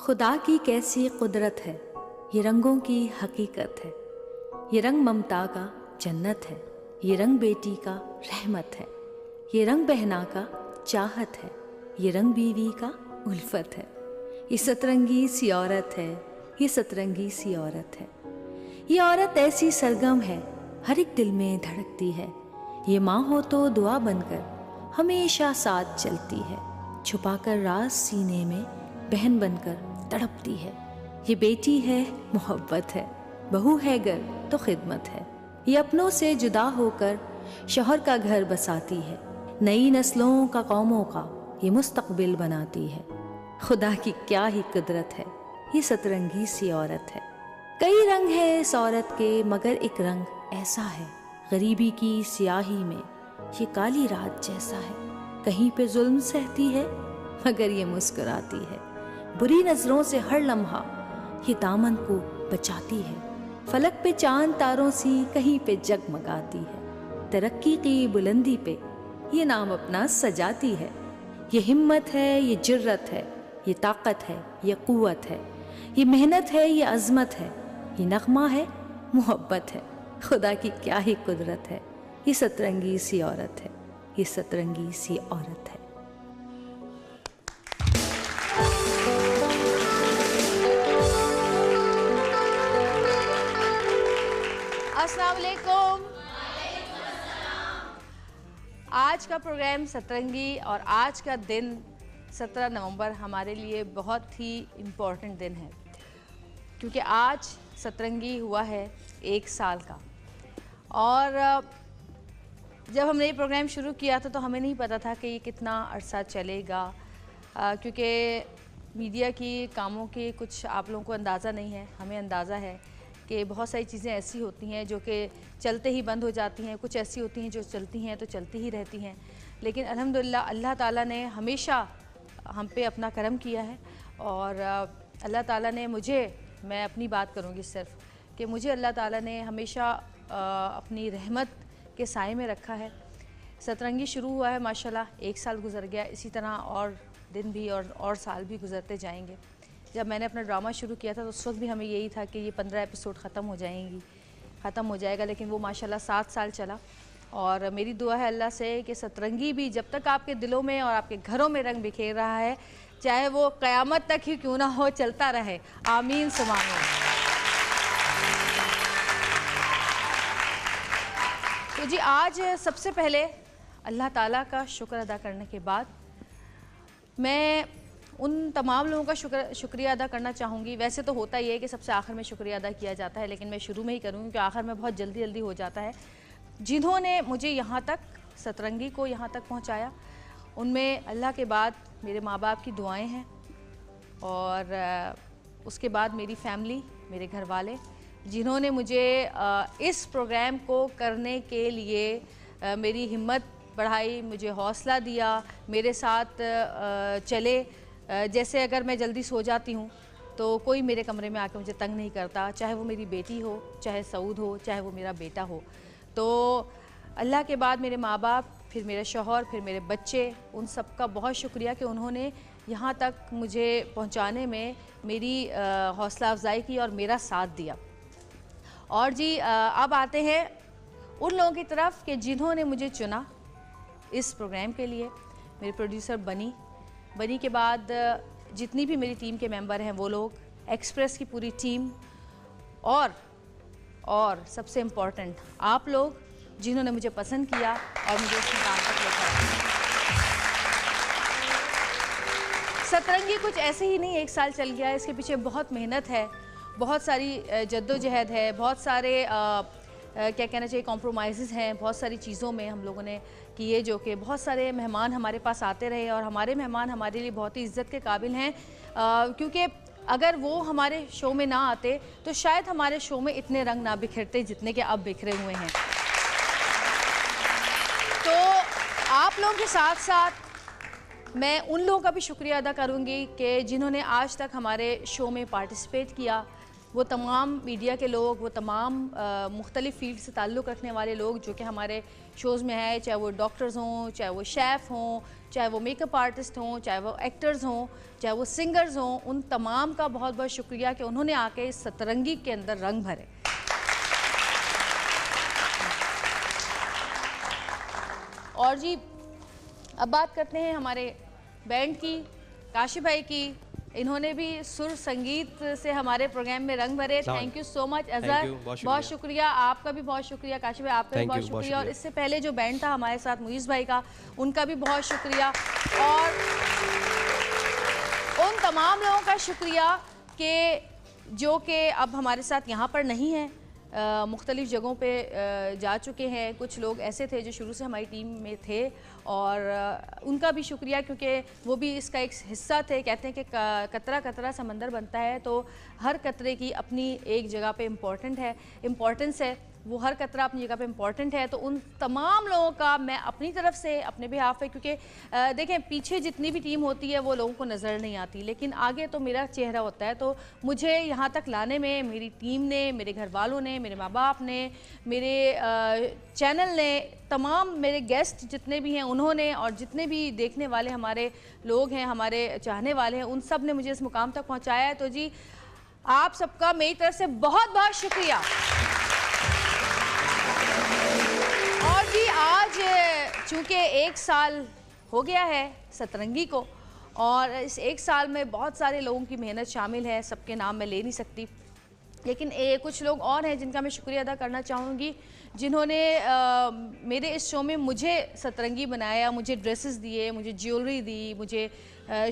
खुदा की कैसी कुदरत है, ये रंगों की हकीकत है। ये रंग ममता का जन्नत है, ये रंग बेटी का रहमत है। ये रंग बहना का चाहत है, ये रंग बीवी का उल्फत है। ये सतरंगी सी औरत है, ये सतरंगी सी औरत है। ये औरत ऐसी सरगम है, हर एक दिल में धड़कती है। ये माँ हो तो दुआ बनकर हमेशा साथ चलती है। छुपाकर राज सीने में बहन बनकर तड़पती है। ये बेटी है, मोहब्बत है, बहू है घर तो खिदमत है। ये अपनों से जुदा होकर शौहर का घर बसाती है। नई नस्लों का, कौमों का ये मुस्तकबिल बनाती है। खुदा की क्या ही कुदरत है, ये सतरंगी सी औरत है। कई रंग है इस औरत के, मगर एक रंग ऐसा है, गरीबी की स्याही में ये काली रात जैसा है। कहीं पे जुल्म सहती है, मगर ये मुस्कुराती है। बुरी नजरों से हर लम्हा ये दामन को बचाती है। फलक पे चांद तारों सी कहीं पे जगमगाती है। तरक्की की बुलंदी पे ये नाम अपना सजाती है। ये हिम्मत है, ये जुर्रत है, ये ताकत है, ये कुव्वत है। ये मेहनत है, ये अजमत है, ये नगमा है, मोहब्बत है। खुदा की क्या ही कुदरत है, ये सतरंगी सी औरत है, ये सतरंगी सी औरत है। अस्सलाम वालेकुम। आज का प्रोग्राम सतरंगी और आज का दिन 17 नवंबर हमारे लिए बहुत ही इम्पोर्टेंट दिन है, क्योंकि आज सतरंगी हुआ है 1 साल का। और जब हमने ये प्रोग्राम शुरू किया था तो हमें नहीं पता था कि ये कितना अरसा चलेगा, क्योंकि मीडिया की कामों के कुछ आप लोगों को अंदाज़ा नहीं है। हमें अंदाज़ा है कि बहुत सारी चीज़ें ऐसी होती हैं जो कि चलते ही बंद हो जाती हैं, कुछ ऐसी होती हैं जो चलती हैं तो चलती ही रहती हैं। लेकिन अल्हम्दुलिल्लाह अल्लाह ताला ने हमेशा हम पे अपना करम किया है। और अल्लाह ताला ने मुझे, मैं अपनी बात करूँगी सिर्फ, कि मुझे अल्लाह ताला ने हमेशा अपनी रहमत के साए में रखा है। सतरंगी शुरू हुआ है माशाल्लाह, 1 साल गुजर गया, इसी तरह और दिन भी और साल भी गुजरते जाएंगे। जब मैंने अपना ड्रामा शुरू किया था तो उस वक्त भी हमें यही था कि ये 15 एपिसोड ख़त्म हो जाएगा, लेकिन वो माशाल्लाह 7 साल चला। और मेरी दुआ है अल्लाह से कि सतरंगी भी जब तक आपके दिलों में और आपके घरों में रंग बिखेर रहा है, चाहे वो क़यामत तक ही क्यों ना हो, चलता रहे। आमीन सुमा आमीन। तो जी आज सबसे पहले अल्लाह ताला का शुक्र अदा करने के बाद मैं उन तमाम लोगों का शुक्रिया अदा करना चाहूँगी। वैसे तो होता ही है कि सबसे आखिर में शुक्रिया अदा किया जाता है, लेकिन मैं शुरू में ही करूँगी क्योंकि आखिर में बहुत जल्दी हो जाता है। जिन्होंने मुझे यहाँ तक, सतरंगी को यहाँ तक पहुँचाया, उनमें अल्लाह के बाद मेरे माँ बाप की दुआएं हैं, और उसके बाद मेरी फैमिली, मेरे घर वाले, जिन्होंने मुझे इस प्रोग्राम को करने के लिए मेरी हिम्मत बढ़ाई, मुझे हौसला दिया, मेरे साथ चले। जैसे अगर मैं जल्दी सो जाती हूँ तो कोई मेरे कमरे में आके मुझे तंग नहीं करता, चाहे वो मेरी बेटी हो, चाहे सऊद हो, चाहे वो मेरा बेटा हो। तो अल्लाह के बाद मेरे माँ बाप, फिर मेरे शौहर, फिर मेरे बच्चे, उन सब का बहुत शुक्रिया कि उन्होंने यहाँ तक मुझे पहुँचाने में मेरी हौसला अफजाई की और मेरा साथ दिया। और जी अब आते हैं उन लोगों की तरफ कि जिन्होंने मुझे चुना इस प्रोग्राम के लिए। मेरे प्रोड्यूसर बनी के बाद जितनी भी मेरी टीम के मेंबर हैं वो लोग, एक्सप्रेस की पूरी टीम, और सबसे इम्पॉर्टेंट आप लोग जिन्होंने मुझे पसंद किया और मुझे इस मुकाम तक लेकर आए। सतरंगी कुछ ऐसे ही नहीं 1 साल चल गया, इसके पीछे बहुत मेहनत है, बहुत सारी जद्दोजहद है, बहुत सारे क्या कहना चाहिए कॉम्प्रोमाइज़ हैं, बहुत सारी चीज़ों में हम लोगों ने किए, जो कि बहुत सारे मेहमान हमारे पास आते रहे। और हमारे मेहमान हमारे लिए बहुत ही इज़्ज़त के काबिल हैं, क्योंकि अगर वो हमारे शो में ना आते तो शायद हमारे शो में इतने रंग ना बिखरते जितने के अब बिखरे हुए हैं। तो आप लोगों के साथ साथ मैं उन लोगों का भी शुक्रिया अदा करूँगी कि जिन्होंने आज तक हमारे शो में पार्टिसिपेट किया, वो तमाम मीडिया के लोग, वो तमाम मुख्तलिफ़ फ़ील्ड से ताल्लुक़ रखने वाले लोग जो कि हमारे शोज़ में है, चाहे वो डॉक्टर्स हों, चाहे वो शेफ़ हों, चाहे वो मेकअप आर्टिस्ट हों, चाहे वो एक्टर्स हों, चाहे वो सिंगर्स हों, उन तमाम का बहुत बहुत शुक्रिया कि उन्होंने आके इस सतरंगी के अंदर रंग भरे। और जी अब बात करते हैं हमारे बैंड की, काशिफ भाई की। इन्होंने भी सुर संगीत से हमारे प्रोग्राम में रंग भरे। Thank you so much Azhar, बहुत शुक्रिया। आपका भी बहुत शुक्रिया काशिफ भाई, आपका भी बहुत शुक्रिया। और इससे पहले जो बैंड था हमारे साथ मुईज़ भाई का, उनका भी बहुत शुक्रिया। और उन तमाम लोगों का शुक्रिया कि जो कि अब हमारे साथ यहाँ पर नहीं हैं, मुख्तलिफ़ जगहों पे जा चुके हैं। कुछ लोग ऐसे थे जो शुरू से हमारी टीम में थे और उनका भी शुक्रिया, क्योंकि वो भी इसका एक हिस्सा थे। कहते हैं कि कतरा कतरा समंदर बनता है, तो हर कतरे की अपनी एक जगह पे इम्पोर्टेंस है। वो हर कतरा अपनी जगह पे इम्पॉर्टेंट है। तो उन तमाम लोगों का मैं अपनी तरफ से, अपने बिहाफ पे, क्योंकि देखें पीछे जितनी भी टीम होती है वो लोगों को नज़र नहीं आती, लेकिन आगे तो मेरा चेहरा होता है। तो मुझे यहाँ तक लाने में मेरी टीम ने, मेरे घर वालों ने, मेरे माँ बाप ने, मेरे चैनल ने, तमाम मेरे गेस्ट जितने भी हैं उन्होंने, और जितने भी देखने वाले हमारे लोग हैं, हमारे चाहने वाले हैं, उन सब ने मुझे इस मुकाम तक पहुँचाया है। तो जी आप सबका मेरी तरफ से बहुत बहुत शुक्रिया। और जी आज चूँकि 1 साल हो गया है सतरंगी को, और इस 1 साल में बहुत सारे लोगों की मेहनत शामिल है, सबके नाम मैं ले नहीं सकती, लेकिन कुछ लोग और हैं जिनका मैं शुक्रिया अदा करना चाहूँगी, जिन्होंने मेरे इस शो में मुझे सतरंगी बनाया, मुझे ड्रेसेस दिए, मुझे ज्वेलरी दी, मुझे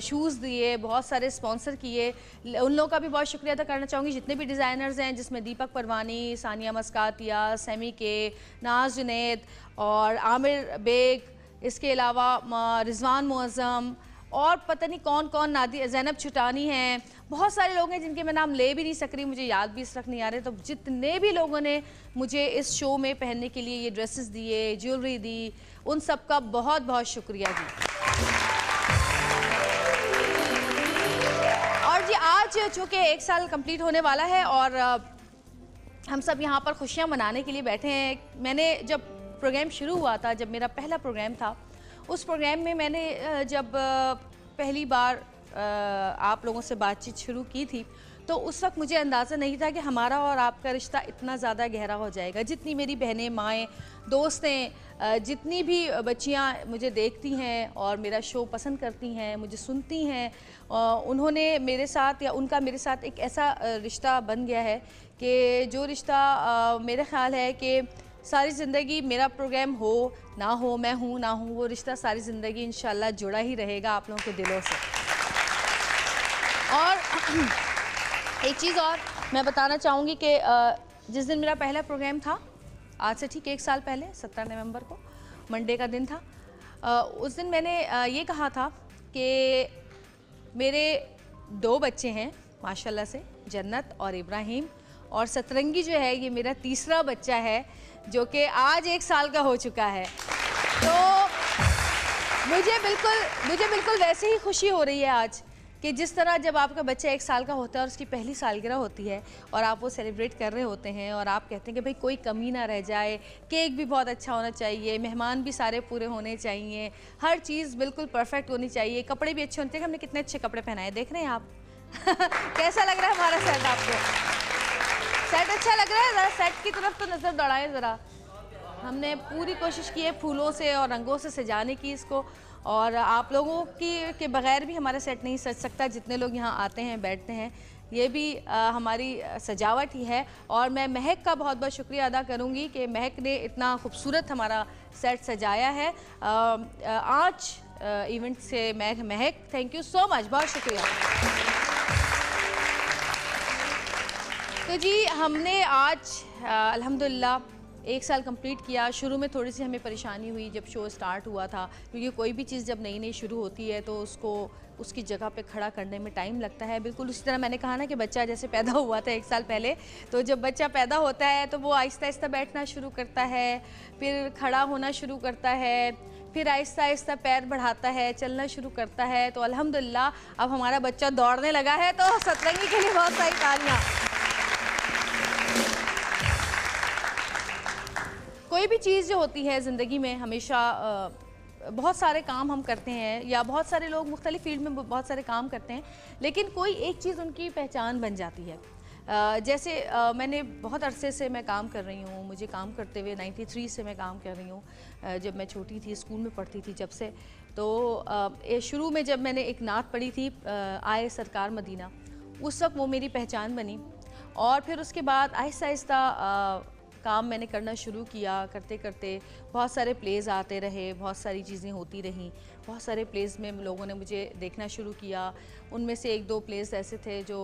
शूज़ दिए, बहुत सारे स्पॉन्सर किए। उन लोगों का भी बहुत शुक्रिया अदा करना चाहूँगी, जितने भी डिज़ाइनर्स हैं, जिसमें दीपक परवानी, सानिया मस्कातिया, सेमी के, नाज जुनैद और आमिर बेग, इसके अलावा रिजवान मुअज़्ज़म और पता नहीं कौन कौन, नादी ज़ैनब छुटानी हैं, बहुत सारे लोग हैं जिनके मैं नाम ले भी नहीं सक रही, मुझे याद भी इस वक्त नहीं आ रहे। तो जितने भी लोगों ने मुझे इस शो में पहनने के लिए ये ड्रेसेस दिए, ज्वेलरी दी, उन सब का बहुत बहुत शुक्रिया जी। और जी आज चूँकि 1 साल कंप्लीट होने वाला है और हम सब यहाँ पर खुशियाँ मनाने के लिए बैठे हैं। मैंने जब प्रोग्राम शुरू हुआ था, जब मेरा पहला प्रोग्राम था, उस प्रोग्राम में मैंने जब पहली बार आप लोगों से बातचीत शुरू की थी, तो उस वक्त मुझे अंदाज़ा नहीं था कि हमारा और आपका रिश्ता इतना ज़्यादा गहरा हो जाएगा। जितनी मेरी बहनें, माएँ, दोस्तें, जितनी भी बच्चियाँ मुझे देखती हैं और मेरा शो पसंद करती हैं, मुझे सुनती हैं, उन्होंने मेरे साथ, या उनका मेरे साथ एक ऐसा रिश्ता बन गया है कि जो रिश्ता मेरा ख़्याल है कि सारी ज़िंदगी मेरा प्रोग्राम हो ना हो, मैं हूँ ना हूँ, वो रिश्ता सारी ज़िंदगी इंशाल्लाह जुड़ा ही रहेगा आप लोगों के दिलों से। और एक चीज़ और मैं बताना चाहूँगी कि जिस दिन मेरा पहला प्रोग्राम था, आज से ठीक 1 साल पहले 17 नवंबर को, मंडे का दिन था, उस दिन मैंने ये कहा था कि मेरे 2 बच्चे हैं माशाल्लाह से, जन्नत और इब्राहिम, और सतरंगी जो है ये मेरा तीसरा बच्चा है जो कि आज 1 साल का हो चुका है। तो मुझे बिल्कुल वैसे ही खुशी हो रही है आज कि जिस तरह जब आपका बच्चा 1 साल का होता है और उसकी पहली सालगिरह होती है और आप वो सेलिब्रेट कर रहे होते हैं और आप कहते हैं कि भाई कोई कमी ना रह जाए, केक भी बहुत अच्छा होना चाहिए, मेहमान भी सारे पूरे होने चाहिए, हर चीज़ बिल्कुल परफेक्ट होनी चाहिए, कपड़े भी अच्छे होने चाहिए। हमने कितने अच्छे कपड़े पहनाए, देख रहे हैं आप कैसा लग रहा है हमारा सेट? आपको सेट अच्छा लग रहा है? ज़रा सेट की तरफ तो नज़र दौड़ाएं ज़रा। हमने पूरी कोशिश की है फूलों से और रंगों से सजाने की इसको, और आप लोगों की के बगैर भी हमारा सेट नहीं सज सकता। जितने लोग यहाँ आते हैं, बैठते हैं, ये भी हमारी सजावट ही है। और मैं महक का बहुत बहुत शुक्रिया अदा करूँगी कि महक ने इतना खूबसूरत हमारा सेट सजाया है। आज इवेंट से महक, थैंक यू सो मच, बहुत शुक्रिया। तो जी हमने आज अल्हम्दुलिल्लाह 1 साल कंप्लीट किया। शुरू में थोड़ी सी हमें परेशानी हुई जब शो स्टार्ट हुआ था, क्योंकि कोई भी चीज़ जब नई नई शुरू होती है तो उसको उसकी जगह पे खड़ा करने में टाइम लगता है। बिल्कुल उसी तरह मैंने कहा ना कि बच्चा जैसे पैदा हुआ था 1 साल पहले, तो जब बच्चा पैदा होता है तो वो आहिस्ता आहिस्ता बैठना शुरू करता है, फिर खड़ा होना शुरू करता है, फिर आहिस्ता आहिस्ता पैर बढ़ाता है, चलना शुरू करता है। तो अल्हम्दुलिल्लाह अब हमारा बच्चा दौड़ने लगा है, तो सतरंगी के लिए बहुत सारी तालियाँ। कोई भी चीज़ जो होती है ज़िंदगी में हमेशा बहुत सारे काम हम करते हैं या बहुत सारे लोग मुख्तलिफ़ फील्ड में बहुत सारे काम करते हैं, लेकिन कोई एक चीज़ उनकी पहचान बन जाती है। जैसे मैंने बहुत अरसे से मैं काम कर रही हूँ, मुझे काम करते हुए 93 से मैं काम कर रही हूँ। जब मैं छोटी थी, स्कूल में पढ़ती थी जब से, तो शुरू में जब मैंने एक नात पढ़ी थी, आए सरकार मदीना, उस वक्त वो मेरी पहचान बनी। और फिर उसके बाद आहिस्ता आहिस्ता काम मैंने करना शुरू किया। करते करते बहुत सारे प्लेज़ आते रहे, बहुत सारी चीज़ें होती रहीं, बहुत सारे प्लेज़ में लोगों ने मुझे देखना शुरू किया। उनमें से एक दो प्लेज़ ऐसे थे जो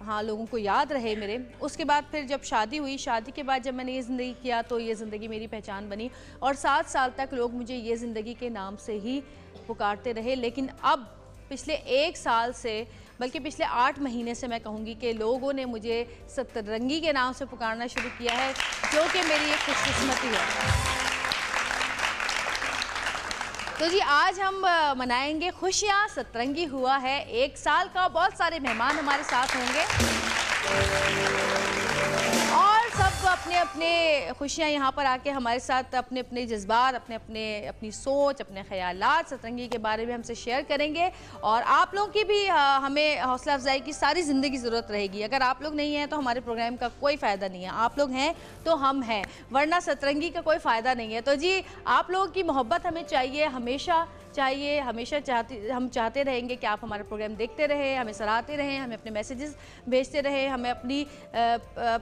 हाँ लोगों को याद रहे मेरे। उसके बाद फिर जब शादी हुई, शादी के बाद जब मैंने ये ज़िंदगी किया तो ये ज़िंदगी मेरी पहचान बनी और 7 साल तक लोग मुझे ये ज़िंदगी के नाम से ही पुकारते रहे। लेकिन अब पिछले 1 साल से, बल्कि पिछले 8 महीने से मैं कहूँगी कि लोगों ने मुझे सतरंगी के नाम से पुकारना शुरू किया है, जो कि मेरी एक खुशकिस्मती है। तो जी आज हम मनाएंगे खुशियाँ, सतरंगी हुआ है 1 साल का। बहुत सारे मेहमान हमारे साथ होंगे और सब अपने अपने खुशियाँ यहाँ पर आके हमारे साथ अपने अपने जज्बात, अपनी सोच, अपने ख्यालात सतरंगी के बारे में हमसे शेयर करेंगे। और आप लोगों की भी हमें हौसला अफजाई की सारी ज़िंदगी ज़रूरत रहेगी। अगर आप लोग नहीं हैं तो हमारे प्रोग्राम का कोई फ़ायदा नहीं है। आप लोग हैं तो हम हैं, वरना सतरंगी का कोई फ़ायदा नहीं है। तो जी आप लोगों की मोहब्बत हमें चाहिए, हमेशा चाहिए, हमेशा हम चाहते रहेंगे कि आप हमारा प्रोग्राम देखते रहें, हमें सराहते रहें, हमें अपने मैसेजेस भेजते रहें, हमें अपनी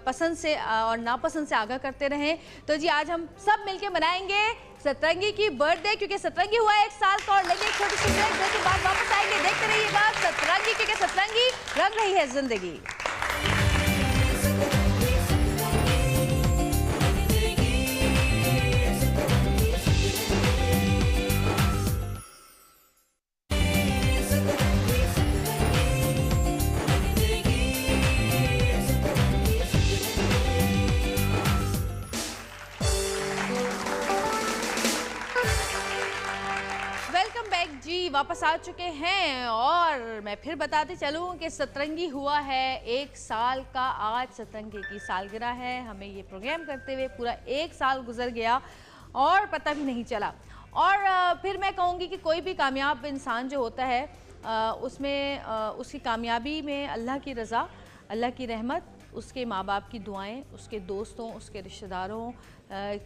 पसंद से और नापसंद से आगाह करते रहें। तो जी आज हम सब मिलके मनाएंगे सतरंगी की बर्थडे, क्योंकि सतरंगी हुआ 1 साल का। और लेकिन एक छोटी सी ब्रेक, ब्रेक के बाद वापस आएंगे। देखते रहिएगा सतरंगी, क्योंकि सतरंगी रंग रही है ज़िंदगी। वापस आ चुके हैं और मैं फिर बताते चलूं कि सतरंगी हुआ है 1 साल का। आज सतरंगी की सालगिरह है। हमें ये प्रोग्राम करते हुए पूरा 1 साल गुजर गया और पता भी नहीं चला। और फिर मैं कहूँगी कि कोई भी कामयाब इंसान जो होता है उसमें उसकी कामयाबी में अल्लाह की रज़ा, अल्लाह की रहमत, उसके माँ बाप की दुआएं, उसके दोस्तों, उसके रिश्तेदारों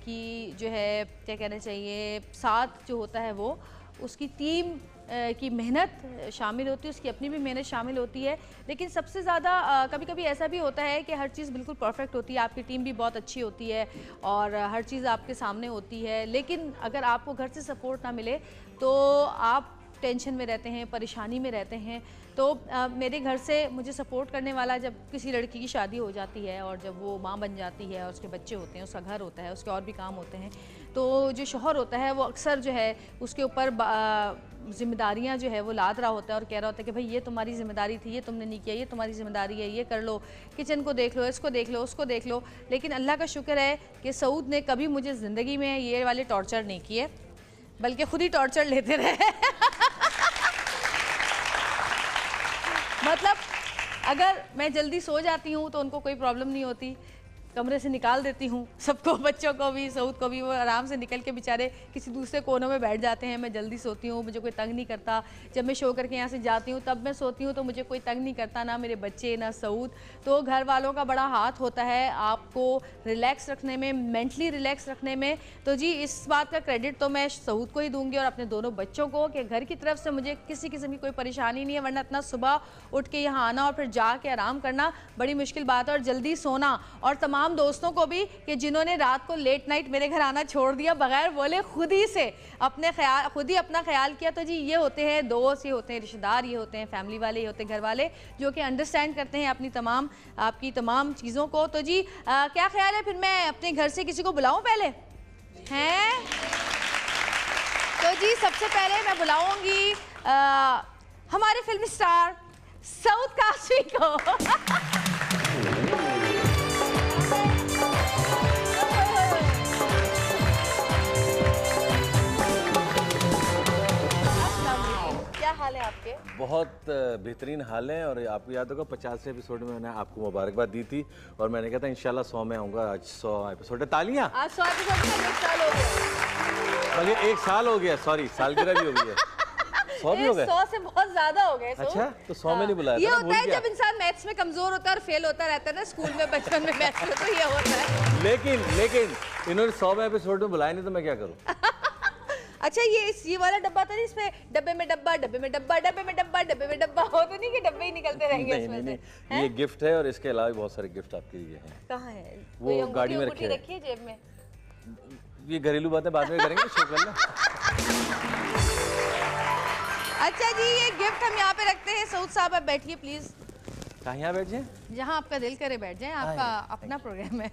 की जो है क्या कहना चाहिए साथ जो होता है, वो उसकी टीम की मेहनत शामिल होती है, उसकी अपनी भी मेहनत शामिल होती है। लेकिन सबसे ज़्यादा कभी कभी ऐसा भी होता है कि हर चीज़ बिल्कुल परफेक्ट होती है, आपकी टीम भी बहुत अच्छी होती है और हर चीज़ आपके सामने होती है, लेकिन अगर आपको घर से सपोर्ट ना मिले तो आप टेंशन में रहते हैं, परेशानी में रहते हैं। तो मेरे घर से मुझे सपोर्ट करने वाला, जब किसी लड़की की शादी हो जाती है और जब वो माँ बन जाती है और उसके बच्चे होते हैं, उसका घर होता है, उसके और भी काम होते हैं, तो जो शौहर होता है वो अक्सर जो है उसके ऊपर ज़िम्मेदारियाँ जो है वो लाद रहा होता है और कह रहा होता है कि भाई ये तुम्हारी ज़िम्मेदारी थी, ये तुमने नहीं किया, ये तुम्हारी ज़िम्मेदारी है, ये कर लो, किचन को देख लो, इसको देख लो, उसको देख लो। लेकिन अल्लाह का शुक्र है कि सऊद ने कभी मुझे ज़िंदगी में ये वाले टॉर्चर नहीं किए, बल्कि खुद ही टॉर्चर लेते रहे। मतलब अगर मैं जल्दी सो जाती हूँ तो उनको कोई प्रॉब्लम नहीं होती, कमरे से निकाल देती हूँ सबको, बच्चों को भी, सऊद को भी, वो आराम से निकल के बेचारे किसी दूसरे कोनों में बैठ जाते हैं। मैं जल्दी सोती हूँ, मुझे कोई तंग नहीं करता। जब मैं शो करके यहाँ से जाती हूँ तब मैं सोती हूँ तो मुझे कोई तंग नहीं करता, ना मेरे बच्चे ना सऊद। तो घर वालों का बड़ा हाथ होता है आपको रिलैक्स रखने में, मेंटली रिलैक्स रखने में। तो जी इस बात का क्रेडिट तो मैं सऊद को ही दूँगी और अपने दोनों बच्चों को कि घर की तरफ से मुझे किसी किस्म की कोई परेशानी नहीं है, वरना इतना सुबह उठ के यहाँ आना और फिर जाके आराम करना बड़ी मुश्किल बात है। और जल्दी सोना, और तमाम दोस्तों को भी कि जिन्होंने रात को लेट नाइट मेरे घर आना छोड़ दिया बगैर बोले, खुद ही से खुद ही अपना ख्याल किया। तो जी ये होते हैं दोस्त, ये होते हैं रिश्तेदार, ये होते हैं फैमिली वाले, ये होते हैं घर वाले जो कि अंडरस्टैंड करते हैं आपकी तमाम चीज़ों को। तो जी क्या ख्याल है, फिर मैं अपने घर से किसी को बुलाऊं पहले हैं? तो जी सबसे पहले मैं बुलाऊंगी हमारे फिल्म स्टार सऊद कासवी को। हाल है आपके? बहुत बेहतरीन हाल है। और आपको याद होगा 50 एपिसोड में मैंने आपको मुबारकबाद दी थी और मैंने कहा था इंशाल्लाह 100 में आऊँगा। आज 100 एपिसोड है। तालियां। आज 100 एपिसोड में 1 साल हो गया। बल्कि 1 साल हो गया, सॉरी सालगिरह भी हो गई है। 100 भी हो गए? 100 से बहुत ज्यादा हो गए। अच्छा, तो 100 में नहीं बुलाया ये था, होता भूल है गया। जब इंसान मैथ्स में कमजोर होता है और फेल होता रहता है ना, स्कूल में बचपन में मैथ्स में, तो ये होता है। लेकिन इन्होंने 100 एपिसोड में बुलाया नहीं तो मैं क्या करूँ? अच्छा, ये वाला डब्बा था जिसमें डब्बे में डब्बा, डब्बे में डब्बा, डब्बे में डब्बा, डब्बे में डब्बा हो, तो नहीं कि डब्बे ही निकलते रहेंगे इसमें से। ये गिफ्ट है और इसके अलावा भी बहुत सारे गिफ्ट आपके लिए हैं। कहाँ है वो गाड़ी में रखे रखिए जेब में। ये घरेलू बातें बाद में करेंगे, शो कर लें। अच्छा जी, ये गिफ्ट हम यहाँ पे रखते हैं। सऊद साहब आप बैठिए प्लीज। कहाँ यहाँ बैठ जाए? जहाँ आपका दिल करे बैठ जाएं, आपका अपना प्रोग्राम है।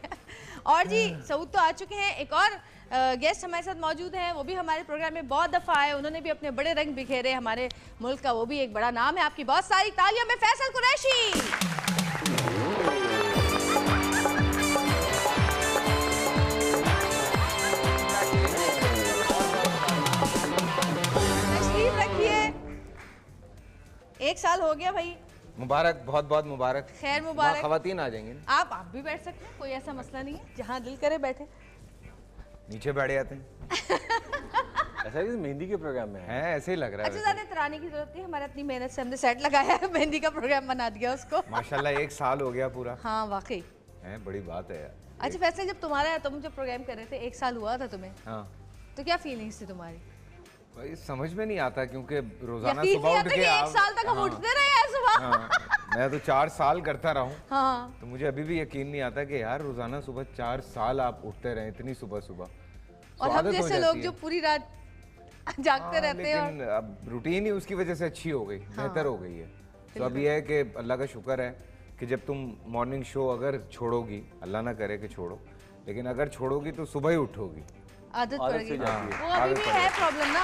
और जी सऊद तो आ चुके हैं। एक और गेस्ट हमारे साथ मौजूद हैं, वो भी हमारे प्रोग्राम में बहुत दफ़ा आए। उन्होंने भी अपने बड़े रंग बिखेरे हमारे मुल्क का, वो भी एक बड़ा नाम है। आपकी बहुत सारी तालियों में फैसल कुरैशी। तशरीफ रखिए। 1 साल हो गया भाई। मुबारक, बहुत बहुत मुबारक। खैर मुबारक। खवातीन आ जाएंगे ना? आप भी बैठ सकते हैं, कोई ऐसा मसला नहीं है। जहाँ दिल करे बैठे। नीचे बैठ जाते हैं। ऐसा है कि मेहंदी के प्रोग्राम में है। ऐसे ही लग रहा अच्छा, है। ज़्यादा इतराने की जरूरत नहीं, हमारा इतनी मेहनत से हमने सेट लगाया है, मेहंदी का प्रोग्राम बना दिया उसको। माशाल्लाह 1 साल हो गया पूरा। हाँ वाकई है, बड़ी बात है यार। अच्छा, वैसे जब तुम्हारा तुम जब प्रोग्राम कर रहे थे 1 साल हुआ था तुम्हें, हाँ तो क्या फीलिंग्स थी तुम्हारी? भाई समझ में नहीं आता क्योंकि रोजाना यकीन सुबह नहीं उठ आता के कि 1 साल तक हम हाँ, उठते रहे हैं सुबह। हाँ, मैं तो 4 साल करता रहा हूँ। हाँ, तो मुझे अभी भी यकीन नहीं आता कि यार रोजाना सुबह 4 साल आप उठते रहे इतनी सुबह सुबह। और हम जैसे लोग जो पूरी रात जागते रहते हैं। लेकिन अब रूटीन ही उसकी वजह से अच्छी हो गई, बेहतर हो गई है। तो अब ये है कि अल्लाह का शुक्र है कि जब तुम मॉर्निंग शो अगर छोड़ोगी, अल्लाह ना करे कि छोड़ो, लेकिन अगर छोड़ोगी तो सुबह ही उठोगी। आदत पड़ गई। से जाती है। वो अभी भी है प्रॉब्लम ना,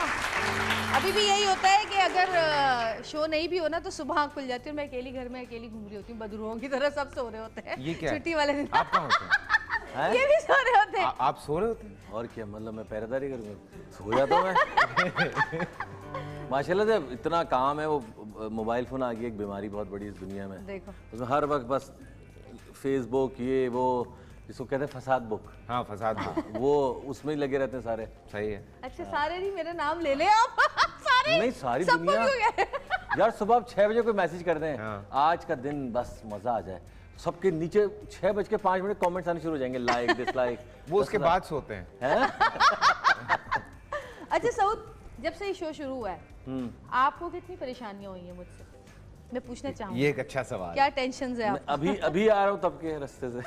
अभी भी यही होता है कि अगर शो नहीं भी हो ना तो सुबह आँख खुल जाती है। मैं अकेली घर में अकेली घूम रही होती हूँ, बदरूहों की तरह सब सो रहे होते हैं। ये क्या है? छुट्टी वाले दिन आप कहाँ होते हैं? ये भी सो रहे होते हैं। आप सो रहे होते हैं? और क्या मतलब, मैं पहरेदारी करूँगा? सो जाता हूँ मैं। माशाल्लाह से इतना काम है। वो मोबाइल फ़ोन आ गया, एक बीमारी बहुत बड़ी इस दुनिया में। देखो उसमें हर वक्त बस फेसबुक, ये वो जिसको कहते हैं फसाद बुक, हाँ फसाद हाँ। वो उसमें ही लगे रहते हैं सारे। सही है। अच्छा, सारे नहीं, मेरा नाम ले ले आप। सारे नहीं, सारी सबको दुनिया क्यों गए? यार सुबह आप 6 बजे कोई मैसेज कर दें, हाँ। आज का दिन बस मजा आ जाए, सबके नीचे 6:05 कमेंट्स आने शुरू हो जाएंगे, लाइक डिसलाइक। वो उसके बाद सोते हैं। अच्छा सऊद, जब से ये शो शुरू हुआ है आपको कितनी परेशानियां हुई हैं मुझसे? मैं पूछना चाहूँगी। ये एक अच्छा सवाल। क्या टेंशन है आप? अभी आ रहा हूँ तब के रास्ते से।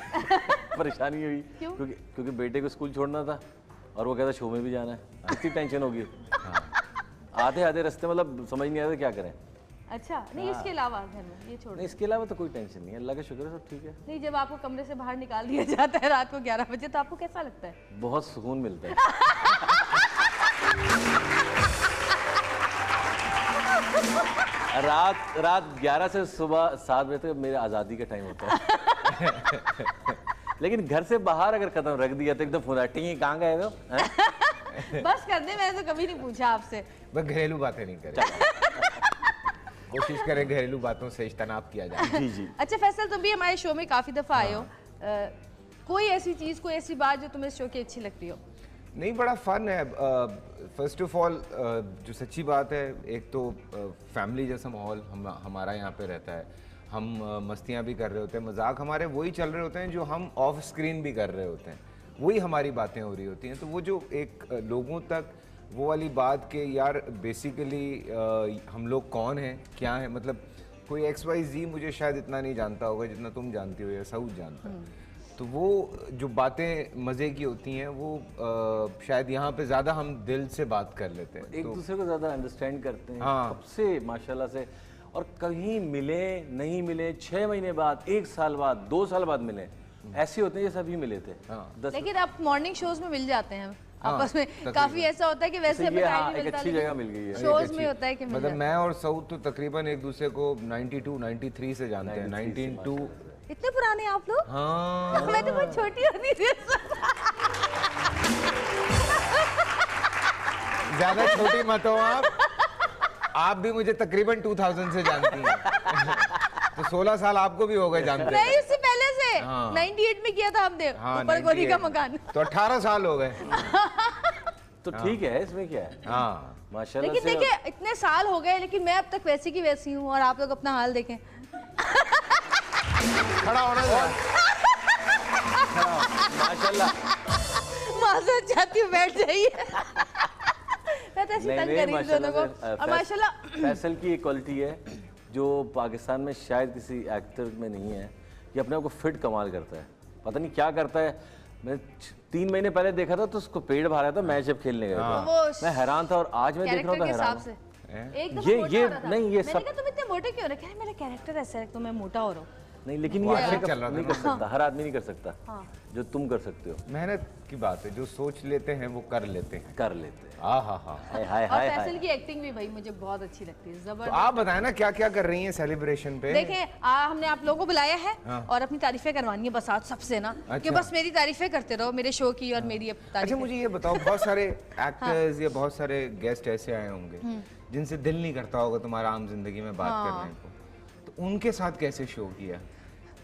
परेशानी हुई क्यों? क्योंकि बेटे को स्कूल छोड़ना था और वो कहता शो में भी जाना है। कितनी टेंशन होगी। आधे आधे रास्ते मतलब समझ नहीं आता क्या करें। अच्छा, नहीं इसके अलावा घर में ये छोड़। नहीं, इसके अलावा तो कोई टेंशन नहीं है, अल्लाह का शुक्र है, सब ठीक है। नहीं, जब आपको कमरे से बाहर निकाल दिया जाता है रात को 11 बजे तो आपको कैसा लगता है? बहुत सुकून मिलता है। रात 11 से सुबह 7 बजे तक मेरे आज़ादी का टाइम होता है। लेकिन घर से बाहर अगर कदम रख दिया तो एकदम फुराटी, कहाँ गए हो? बस कर दे, मैंने तो कभी नहीं पूछा आपसे। बस घरेलू बातें नहीं करें। कोशिश करें घरेलू बातों से इज्तनाब किया जाए। जी जी। अच्छा फैसल, तुम भी हमारे शो में काफ़ी दफ़ा आए हो। कोई ऐसी चीज़, कोई ऐसी बात जो तुम्हें इस शो की अच्छी लगती हो? नहीं, बड़ा फन है। फर्स्ट ऑफ ऑल जो सच्ची बात है, एक तो फैमिली जैसा माहौल हमारा यहाँ पे रहता है। हम मस्तियाँ भी कर रहे होते हैं, मजाक हमारे वही चल रहे होते हैं जो हम ऑफ स्क्रीन भी कर रहे होते हैं, वही हमारी बातें हो रही होती हैं। तो वो जो एक लोगों तक वो वाली बात के यार बेसिकली हम लोग कौन हैं, क्या हैं, मतलब कोई XYZ मुझे शायद इतना नहीं जानता होगा जितना तुम जानती हो या सऊद जानता है। तो वो जो बातें मज़े की होती हैं वो शायद यहाँ पे ज़्यादा हम दिल से बात कर लेते हैं, एक दूसरे को ज़्यादा अंडरस्टैंड करते हैं। हाँ। कब से माशाल्लाह से, और कहीं मिले नहीं मिले, 6 महीने बाद, 1 साल बाद, 2 साल बाद मिले, ऐसे होते हैं जैसे अभी मिले थे। हाँ। लेकिन अब मॉर्निंग शोज में मिल जाते हैं आपस में। काफी ऐसा होता है कि वैसे ये हाँ, टाइम एक अच्छी जगह मिल गई है। शोज में होता है कि मिल मतलब जाता मैं और सऊद तो तकरीबन एक दूसरे को 92, 93 से जानते हैं। 1992। है। इतने पुराने आप लोग? हाँ। मैं तो बहुत छोटी होती थी। ज्यादा छोटी मत हो आप। आप भी मुझे तकरीबन 2000 से जानती हैं। तो 16 साल आपको भी हो गए जानते हैं। नहीं, उससे पहले से। हाँ। 98 में किया था हमने, ऊपर गोदी का मकान। तो 18 साल हो गए। तो ठीक है, इसमें क्या है। हाँ माशाल्लाह लेकिन से देखिए इतने साल हो गए, लेकिन मैं अब तक वैसी की वैसी हूँ, और आप लोग अपना हाल देखें। खड़ा होना जरा। माशाल्लाह। माजूद चाहती हूँ, बैठ जाइए। मैं तो ऐसी तंग कर रही हूँ दोनों को। और माशाल्लाह फैसल की एक क्वालिटी है जो पाकिस्तान में शायद किसी एक्टर में नहीं है, कि अपने आप को फिट कमाल करता है। पता नहीं क्या करता है। मैं 3 महीने पहले देखा था तो उसको पेड़ भरा था, मैच जब खेलने गए थे, मैं हैरान था, और आज मैं देख रहा हूँ तो हैरान हूँ। एक दफा मोटा हो रहा था। नहीं, ये सब मैंने कहा तुम इतने मोटे क्यों हो रहे? कह रहे मेरा कैरेक्टर ऐसा है तो मैं मोटा हो रहा हूँ। नहीं, लेकिन ये नहीं कर सकता, हर आदमी नहीं कर सकता जो तुम कर सकते हो। मेहनत की बात है, जो सोच लेते हैं वो कर लेते हैं। कर लेते हैं। हाँ। हाय हाय और हाय फैसल की एक्टिंग भी भाई मुझे बहुत अच्छी लगती है, तो जबरदस्त। आप बताएं ना क्या क्या कर रही हैं सेलिब्रेशन पे। देखें, हमने आप लोगों को बुलाया है और अपनी तारीफें करवानी है बस आज सबसे ना, कि बस मेरी तारीफें करते रहो मेरे शो की और मेरी अच्छा तारीफें। मुझे ये बताओ, बहुत सारे एक्टर्स या बहुत सारे गेस्ट ऐसे आए होंगे जिनसे दिल नहीं करता होगा तुम्हारा आम जिंदगी में बात करने को, तो उनके साथ कैसे शो किया?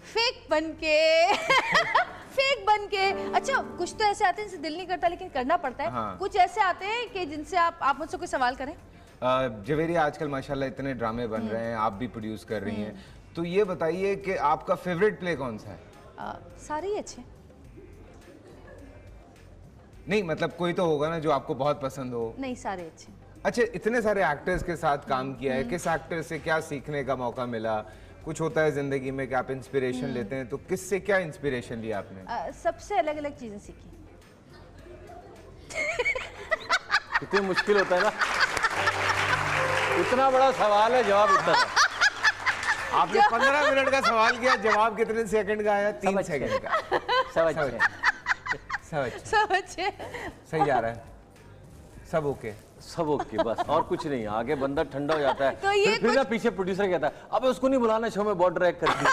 फेक बन के फेक बन के। अच्छा, कुछ तो ऐसे आते हैं जिनसे दिल नहीं करता लेकिन करना पड़ता है। हाँ। कुछ ऐसे आते हैं कि जिनसे आप मुझसे कोई सवाल करें। जवेरिया, आजकल माशाल्लाह इतने ड्रामे बन रहे हैं, आप भी प्रोड्यूस कर रही हैं, तो ये बताइए कि आपका फेवरेट प्ले कौन सा है? सारे ही अच्छे। नहीं मतलब कोई तो होगा ना जो आपको बहुत पसंद हो। नहीं, सारे अच्छे। अच्छा, इतने सारे एक्टर्स के साथ काम किया है, किस एक्टर से क्या सीखने का मौका मिला? कुछ होता है जिंदगी में कि आप इंस्पिरेशन लेते हैं, तो किससे क्या इंस्पिरेशन लिया आपने? सबसे अलग अलग चीजें सीखी। कितनी मुश्किल होता है ना, इतना बड़ा सवाल है, जवाब इतना है। आपने 15 मिनट का सवाल किया, जवाब कितने सेकंड का आया? 3 सेकंड का। सब अच्छे। सही जा रहा है, सब ओके। सब ओके, बस और कुछ नहीं। आगे बंदा ठंडा हो जाता है, तो ये फिर ना पीछे प्रोड्यूसर कहता है अब उसको नहीं बुलाना शो में, बहुत ड्रैग करती है।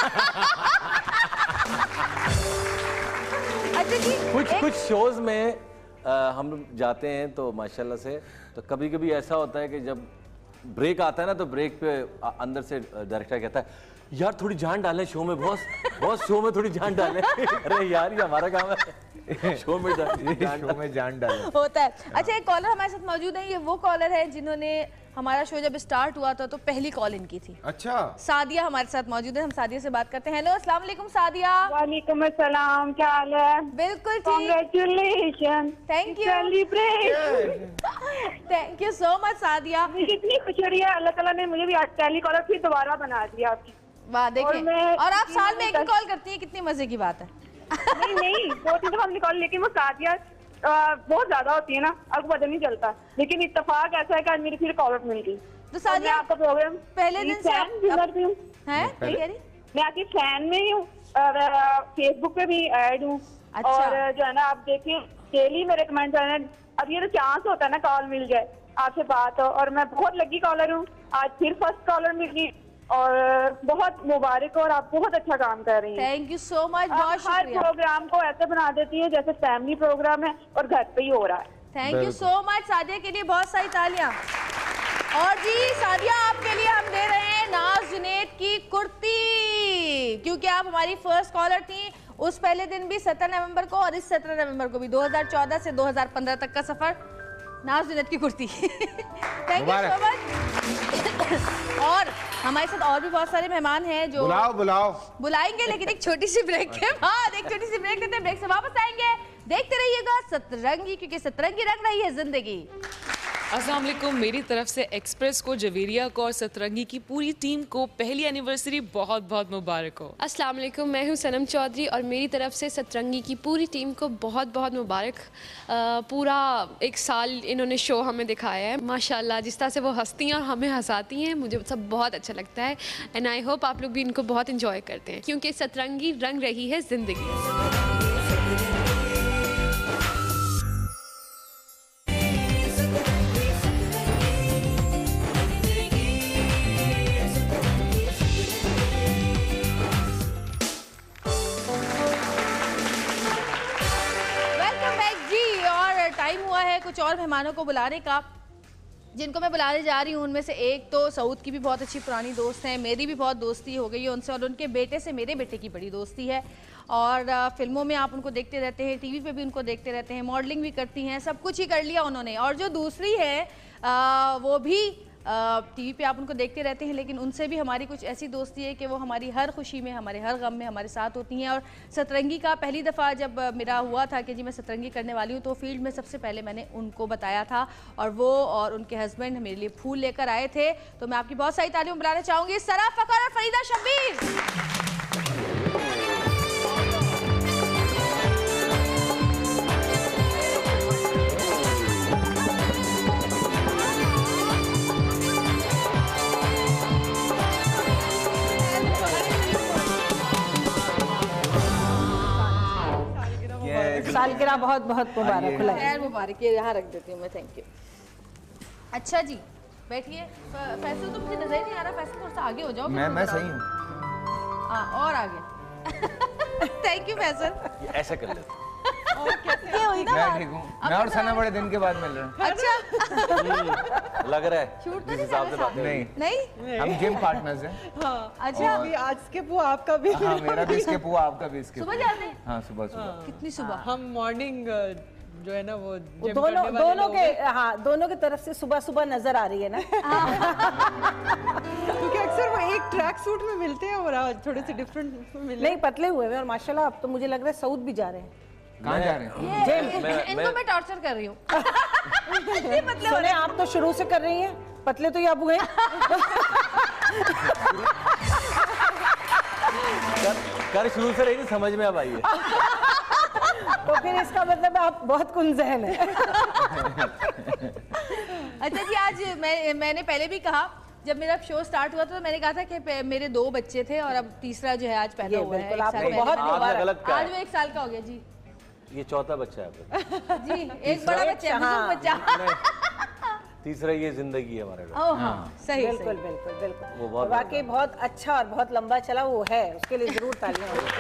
अच्छा जी, कुछ शोज में हम जाते हैं तो माशाल्लाह से, तो कभी कभी ऐसा होता है कि जब ब्रेक आता है ना, तो ब्रेक पे अंदर से डायरेक्टर कहता है यार थोड़ी जान डालें शो में, बॉस शो में थोड़ी जान डालें। अरे यार ये हमारा काम है, शो में जान डालें होता है। अच्छा, एक कॉलर हमारे साथ मौजूद है। ये वो कॉलर है जिन्होंने हमारा शो जब स्टार्ट हुआ था तो पहली कॉल इनकी थी। अच्छा, सादिया हमारे साथ मौजूद है, हम सादिया से बात करते हैं। हेलो, अस्सलाम वालेकुम सादिया। वालेकुम अस्सलाम, क्या हाल है? बिल्कुल ठीक। Congratulation, thank you, celebrate. Thank you so much Sadia. मुझे इतनी खुशी हो रही है, अल्लाह ताला ने मुझे भी आज टेलीकॉलर फिर दोबारा बना दिया आपकी। वाह, देखिए, और आप साल में एक ही नहीं कॉल करती हैं, कितनी मजे की बात है। नहीं 2-3 दफा हमने कॉल, लेकिन वो सादिया बहुत ज्यादा होती है ना, आपको पता नहीं चलता। लेकिन इत्तेफाक ऐसा है कि आज मेरी फिर कॉल मिल गई। तो सादिया, आपका प्रोग्राम पहले दिन से हैं? हैं? क्या कह रही? मैं आपकी फैन में ही हूँ, फेसबुक पे भी ऐड हूँ। अच्छा। और जो है ना, आप देखिए डेली मेरे कमेंट आए। अब ये तो चांस होता है ना कॉल मिल जाए, आपसे बात हो, और मैं बहुत लकी कॉलर हूँ। आज फिर फर्स्ट कॉलर मिल गई और बहुत मुबारक, और आप बहुत अच्छा काम कर रही हैं। थैंक यू सो मच, बहुत हर शुक्रिया। प्रोग्राम को ऐसे बना देती है जैसे फैमिली प्रोग्राम है और घर पे ही हो रहा है। Thank you so much Sadia के लिए बहुत सारी तालियां। और जी सादिया, आपके लिए हम दे रहे हैं नाज जुनैद की कुर्ती, क्योंकि आप हमारी फर्स्ट कॉलर थी उस पहले दिन भी 17 नवंबर को, और इस 17 नवंबर को भी 2014 से 2015 तक का सफर, नाज जुनैद की kurti. Thank you so much. और हमारे साथ और भी बहुत सारे मेहमान हैं जो बुलाएंगे, लेकिन एक छोटी सी ब्रेक के बाद, एक छोटी सी ब्रेक लेते हैं, ब्रेक से वापस आएंगे। देखते रहिएगा सतरंगी, क्योंकि सतरंगी रंग रही है जिंदगी। अस्सलाम वालेकुम, मेरी तरफ से एक्सप्रेस को, जवेरिया को और सतरंगी की पूरी टीम को पहली एनिवर्सरी बहुत बहुत मुबारक हो। अस्सलाम वालेकुम, मैं हूं सनम चौधरी और मेरी तरफ से सतरंगी की पूरी टीम को बहुत बहुत मुबारक। पूरा 1 साल इन्होंने शो हमें दिखाया है, माशाल्लाह। जिस तरह से वो हंसती हैं और हमें हंसाती हैं, मुझे सब बहुत अच्छा लगता है। एंड आई होप आप लोग भी इनको बहुत इंजॉय करते हैं, क्योंकि सतरंगी रंग रही है ज़िंदगी। कुछ और मेहमानों को बुलाने का, जिनको मैं बुलाने जा रही हूँ उनमें से एक तो सऊद की भी बहुत अच्छी पुरानी दोस्त हैं, मेरी भी बहुत दोस्ती हो गई है उनसे, और उनके बेटे से मेरे बेटे की बड़ी दोस्ती है। और फिल्मों में आप उनको देखते रहते हैं, टीवी पे भी उनको देखते रहते हैं, मॉडलिंग भी करती हैं, सब कुछ ही कर लिया उन्होंने। और जो दूसरी है वो भी टीवी पे आप उनको देखते रहते हैं, लेकिन उनसे भी हमारी कुछ ऐसी दोस्ती है कि वो हमारी हर खुशी में, हमारे हर गम में हमारे साथ होती हैं। और सतरंगी का पहली दफ़ा जब मेरा हुआ था कि जी मैं सतरंगी करने वाली हूँ, तो फील्ड में सबसे पहले मैंने उनको बताया था, और वो और उनके हस्बैंड मेरे लिए फूल लेकर आए थे। तो मैं आपकी बहुत सारी तालियों बुलाना चाहूँगी सरा फ़खर और फरीदा शब्बीर। सालगिरह बहुत बहुत मुबारक हो। खैर मुबारक, ये यहाँ रख देती हूँ मैं, थैंक यू। अच्छा जी बैठिए। फैसल तो मुझे नजर ही नहीं आ रहा, फैसल थोड़ा सा आगे हो जाओ। मैं सही हूँ। हाँ और आगे। Thank you Faisal. ऐसा कर लेते ये हुई ना मैं ठीक हूँ। मैं और सना बड़े दिन के बाद मिल रहे हैं। अच्छा लग रहा है जिस हिसाब से बात नहीं नहीं हम जिम पार्टनर्स हैं। अच्छा आज के पुआ आपका भी। हाँ मेरा भी इसके पुआ, आपका भी इसके। सुबह जाते हैं? हाँ सुबह सुबह। कितनी सुबह? हम मॉर्निंग जो है ना वो दोनों के, हाँ दोनों की तरफ से सुबह सुबह नजर आ रही है ना। क्योंकि अक्सर वो एक ट्रैक सूट में मिलते हैं और आज थोड़े से डिफरेंट मिले। नहीं पतले हुए हैं और माशाल्लाह अब तो मुझे लग रहा है सऊद भी जा रहे हैं। कहाँ जा रहे हैं? इनको मैं टॉर्चर कर रही हूँ। सुने आप तो शुरू से कर रही हैं, पतले तो ये अब हुए। कर शुरू से रही, समझ में अब आई है। तो फिर इसका मतलब आप बहुत कुंज़हन है। अच्छा जी आज मैंने पहले भी कहा, जब मेरा शो स्टार्ट हुआ तो मैंने कहा था कि मेरे 2 बच्चे थे और अब तीसरा जो है आज पैदा हुआ है। आपको बहुत मुबारक। आज वो 1 साल का हो गया जी। ये चौथा बच्चा है आपका जी, एक बड़ा बच्चा है, बुजुर्ग बच्चा। तीसरा ये जिंदगी है हमारे। हाँ सही बिल्कुल बिल्कुल बिल्कुल। वो बहुत वाकई बहुत अच्छा और बहुत लंबा चला वो है, उसके लिए जरूर तालियां होंगी।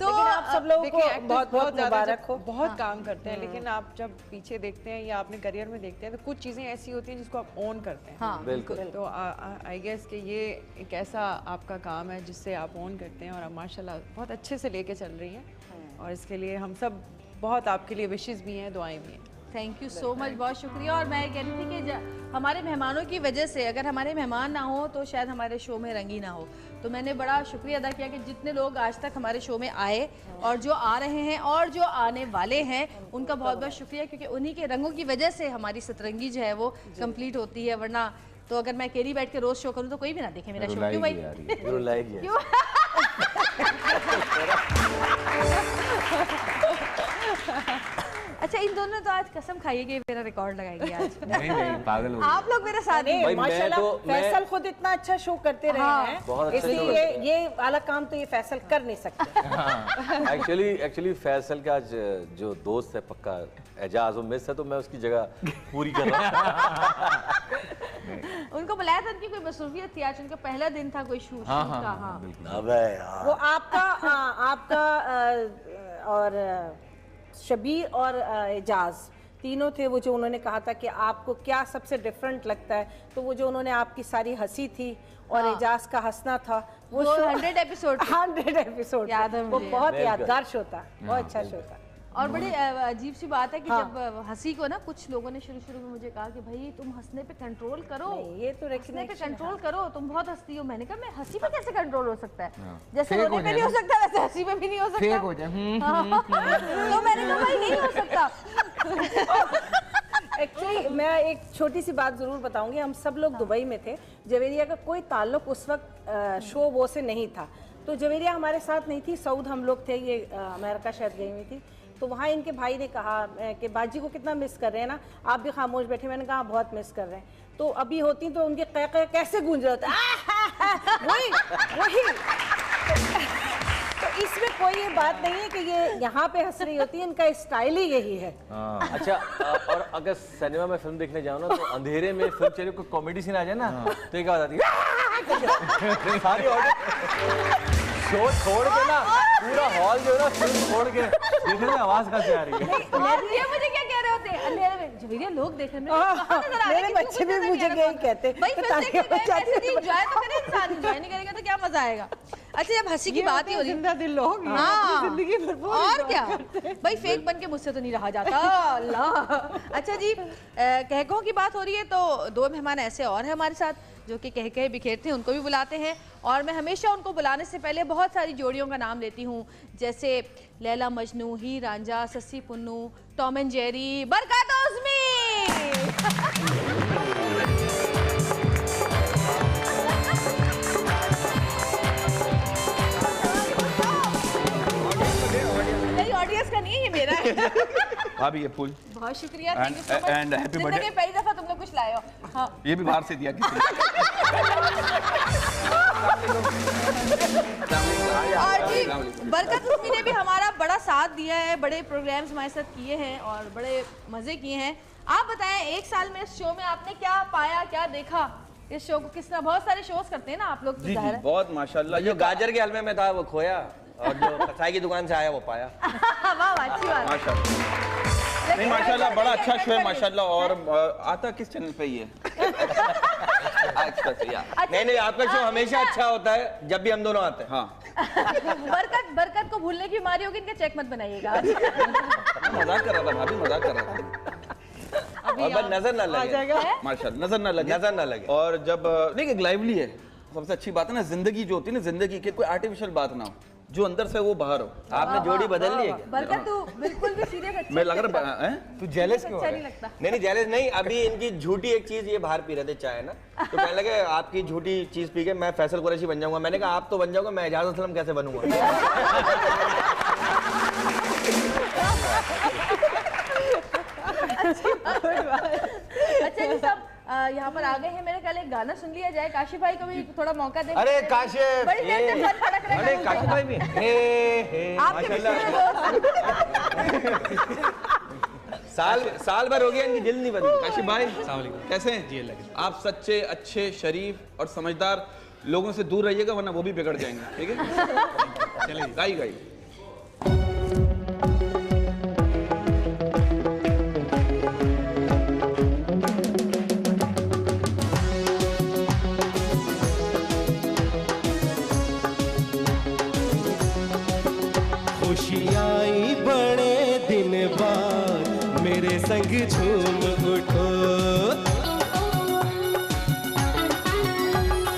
तो आप सब लोगों को बहुत बहुत ज़्यादा मुबारक हो। बहुत काम करते हैं, लेकिन आप जब पीछे देखते हैं या अपने करियर में देखते हैं तो कुछ चीज़ें ऐसी होती हैं जिसको आप ओन करते हैं। हाँ बिल्कुल। तो आई गेस कि ये एक ऐसा आपका काम है जिससे आप ओन करते हैं और आप माशाल्लाह बहुत अच्छे से लेके चल रही हैं, और इसके लिए हम सब बहुत आपके लिए विशेस भी हैं, दुआएं भी हैं। थैंक यू सो मच, बहुत शुक्रिया। और मैं कह रही थी कि हमारे मेहमानों की वजह से, अगर हमारे मेहमान ना हो तो शायद हमारे शो में रंग ही ना हो। तो मैंने बड़ा शुक्रिया अदा किया कि जितने लोग आज तक हमारे शो में आए और जो आ रहे हैं और जो आने वाले हैं, उनका बहुत बहुत शुक्रिया, क्योंकि उन्हीं के रंगों की वजह से हमारी सतरंगी जो है वो कंप्लीट होती है। वरना तो अगर मैं अकेली बैठ के रोज शो करूँ तो कोई भी ना देखे मेरा शो। क्यों भाई? क्यों? अच्छा इन दोनों तो आज कसम खाइए कि मेरा रिकॉर्ड लगाएंगे आज। नहीं पागल हो। आप लोग मेरे साथ नहीं, भाई, माशाल्लाह मैं फैसल खुद इतना अच्छा शो करते रहे हैं, बहुत अच्छा शो इसलिए ये वाला काम तो ये फैसल कर नहीं सकते। एक्चुअली फैसल का आज जो दोस्त है पक्का एजाज, वो मिस है, तो मैं उसकी जगह पूरी कर रहा हूँ। उनको बुलाया था, उनकी कोई मसरूफियत थी, आज उनका पहला दिन था कोई शूट का। हाँ अबे यार वो आपका और शबीर और एजाज तीनों थे वो, जो उन्होंने कहा था कि आपको क्या सबसे डिफरेंट लगता है, तो वो जो उन्होंने आपकी सारी हंसी थी और एजाज का हंसना था वो 100 एपिसोड 100 एपिसोड याद है वो मुझे। बहुत यादगार शो था, बहुत अच्छा शो था। और बड़ी अजीब सी बात है कि जब हंसी को ना कुछ लोगों ने शुरू में मुझे कहा कि भाई तुम हंसने पे कंट्रोल करो, ये तो हंसने पे कंट्रोल करो, तुम बहुत हंसती हो। मैंने कहा मैं हंसी पे कैसे कंट्रोल हो सकता है? जैसे फेक रोने हो पे नहीं हो सकता वैसे हंसी पे भी नहीं हो सकता। फेक हो जाए। तो मैंने कहा भाई नहीं हो सकता। एक्चुअली मैं एक छोटी सी बात ज़रूर बताऊंगी। हम सब लोग दुबई में थे, जवेरिया का कोई ताल्लुक उस वक्त शो वो से नहीं था, तो जवेरिया हमारे साथ नहीं थी, सऊद हम लोग थे, ये अमेरिका शायद गई हुई थी। तो वहाँ इनके भाई ने कहा कि बाजी को कितना मिस कर रहे हैं ना, आप भी खामोश बैठे। मैंने कहा बहुत मिस कर रहे हैं। तो अभी होती तो उनके कैसे गूंज रहे होते, वही तो इसमें कोई ये बात नहीं है कि ये यहाँ पे हंस रही होती है, इनका स्टाइल ही यही है। अच्छा और अगर सिनेमा में फिल्म देखने जाओ ना, तो अंधेरे में फिल्म चले, कोई कॉमेडी सीन आ जाए ना, तो एक आवाज आती है, सारी ऑडियंस शो छोड़ के ना, पूरा हॉल जो है ना फिल्म छोड़ के देखने में आवाज कैसे आ रही है। और ये मुझे क्या कह रहे से अंधेरे में जवेरिया लोग देख रहे हैं, मेरे बच्चे भी मुझे यही कहते भाई फिर देखिए एंजॉय तो करे इंसान, एंजॉय नहीं करेगा तो क्या मजा आएगा। अच्छा जब हंसी की बात ही हो रही है, जिंदा दिल लोग हाँ जिंदगी भरपूर और क्या भाई, फेक बन के मुझसे तो नहीं रहा जाता अल्लाह। अच्छा जी कहकों की बात हो रही है तो दो मेहमान ऐसे और हैं हमारे साथ जो कि कह कहे बिखेरते हैं, उनको भी बुलाते हैं। और मैं हमेशा उनको बुलाने से पहले बहुत सारी जोड़ियों का नाम लेती हूँ, जैसे Laila Majnu, Heer Ranjha, Sassi Punnu, Tom and Jerry, Barkat Uzmi. Audience का नहीं है, ये मेरा है। भाभी ये फूल बहुत शुक्रिया, thank you so much. And happy birthday. जिंदगी में पहली दफा तुम लोग कुछ लाए हो। हाँ ये भी बाहर से दिया किसी ने। और जी बरकत उज़्मी ने भी हमारा बड़ा साथ दिया है, बड़े प्रोग्राम्स हमारे साथ किए हैं और बड़े मजे किए हैं। आप बताएं एक साल में इस शो में आपने क्या पाया, क्या देखा, इस शो को किस तरह, बहुत सारे शोज करते हैं ना आप लोग, जी जी बहुत माशाल्लाह। जो गाजर के हलवे में था वो खोया और जो कसाई की दुकान से आया वो पाया। वाह अच्छी बात। माशाल्लाह नहीं माशाल्लाह बड़ा अच्छा शो है माशाल्लाह। और आता किस चैनल पे ये? नहीं आपका शो हमेशा अच्छा होता है जब भी हम दोनों आते हैं। हाँ बरकत को भूलने की बीमारी होगी, इनका चेक मत बनाइएगा। मजाक कर रहा था भाभी, मजाक कर रहा था। और नजर ना लगे माशाल्लाह, नजर ना लगे। और जब नहीं एक लाइवली है, सबसे अच्छी बात है ना जिंदगी जो होती है ना, जिंदगी की कोई आर्टिफिशियल बात ना हो, जो अंदर से वो बाहर हो। आपने जोड़ी बदल ली है क्या? बरकत तू बिल्कुल भी सीरियस अच्छा मैं लग रहा है तू जेलस क्यों अच्छा नहीं लगता। नहीं जेलस नहीं, अभी इनकी झूठी एक चीज ये बाहर पी रहे थे चाय ना, तो कहने लगे आपकी झूठी चीज पी के मैं फैसल कुरैशी बन जाऊंगा। मैंने कहा आप तो बन जाओगे, मैं एजाज असलम कैसे बनूंगा? अच्छा जी सब यहाँ पर आ गए हैं, मेरे ख्याल एक गाना सुन लिया जाए, काशिफ भाई को भी थोड़ा मौका दे। अरे काशिफ, बड़ी देर से फन फड़क रहे हैं। अरे काशिफ भाई भी साल भर हो गया इनकी दिल नहीं बनी। काशिफ भाई कैसे हैं जी? आप सच्चे अच्छे शरीफ और समझदार लोगों से दूर रहिएगा वरना वो भी बिगड़ जाएंगे, ठीक है? चलिए गाइए। खुशी आई बड़े दिन बाद, मेरे संग झूम उठो।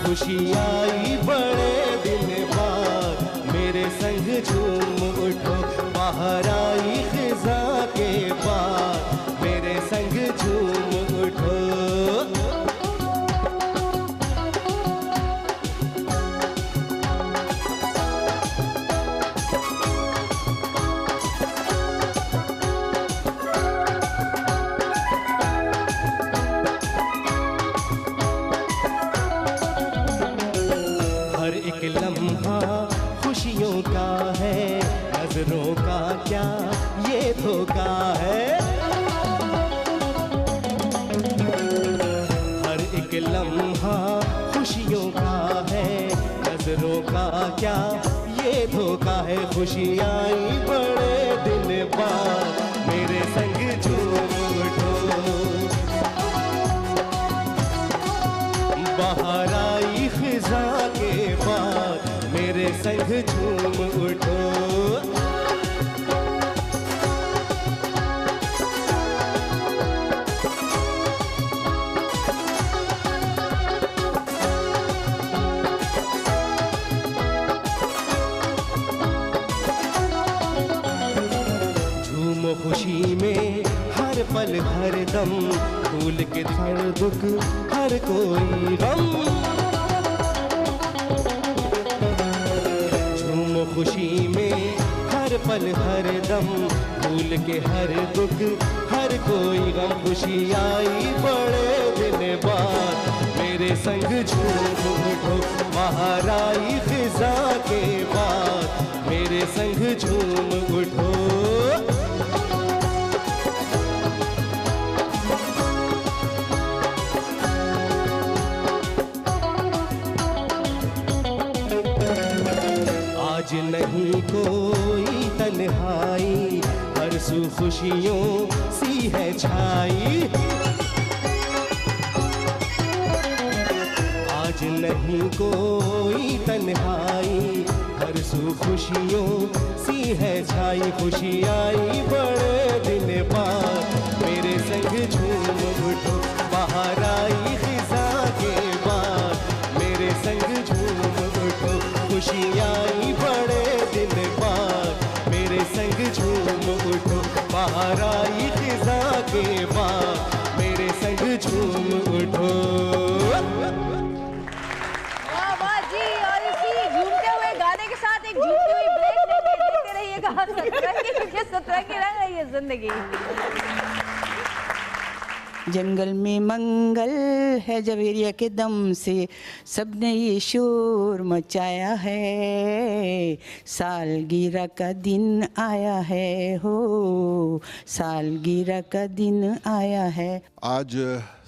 खुशी आई बड़े दिन बाद, मेरे संग झूम उठो। बाहर आई खिज़ा के बाद, मेरे संग झूम उठो। खुशियों का है, नजरों का क्या ये धोखा है। हर एक लम्हा खुशियों का है, नजरों का क्या ये धोखा है। खुशी आई बड़े दिन बाद, मेरे संग झूम उठो। बाहर आई खिज़ा के बाद, मेरे संग झूम उठो। झूमो खुशी में हर पल हर दम, भूल के हर दुख हर कोई गम। खुशी में हर पल हर दम, भूल के हर दुख हर कोई गम। खुशी आई बड़े दिन बाद, मेरे संग झूम उठो। बाहर आई खिज़ा के बाद, मेरे संग झूम उठो। आज नहीं कोई तन्हाई, हर सू खुशियों सी है छाई। आज नहीं कोई तन्हाई, हर सू खुशियों सी है छाई। खुशी आई बड़े दिन बाद, मेरे संग झूम उठो बाहर आई खिजा के बाद। मेरे संग झूम उठो, खुशी आई बड़े दिन बाद। मेरे संग झूम उठो बाहर आई खिजा के बाद। मेरे संग झूम उठो। एक झूमती हुई ब्रेक देते रहिएगा सतरंगी, क्योंकि सतरंगी रंग रही है जिंदगी। जंगल में मंगल है जवेरिया के दम से, सबने ये शोर मचाया है। सालगिरह का दिन आया है हो, सालगिरह का दिन आया है। आज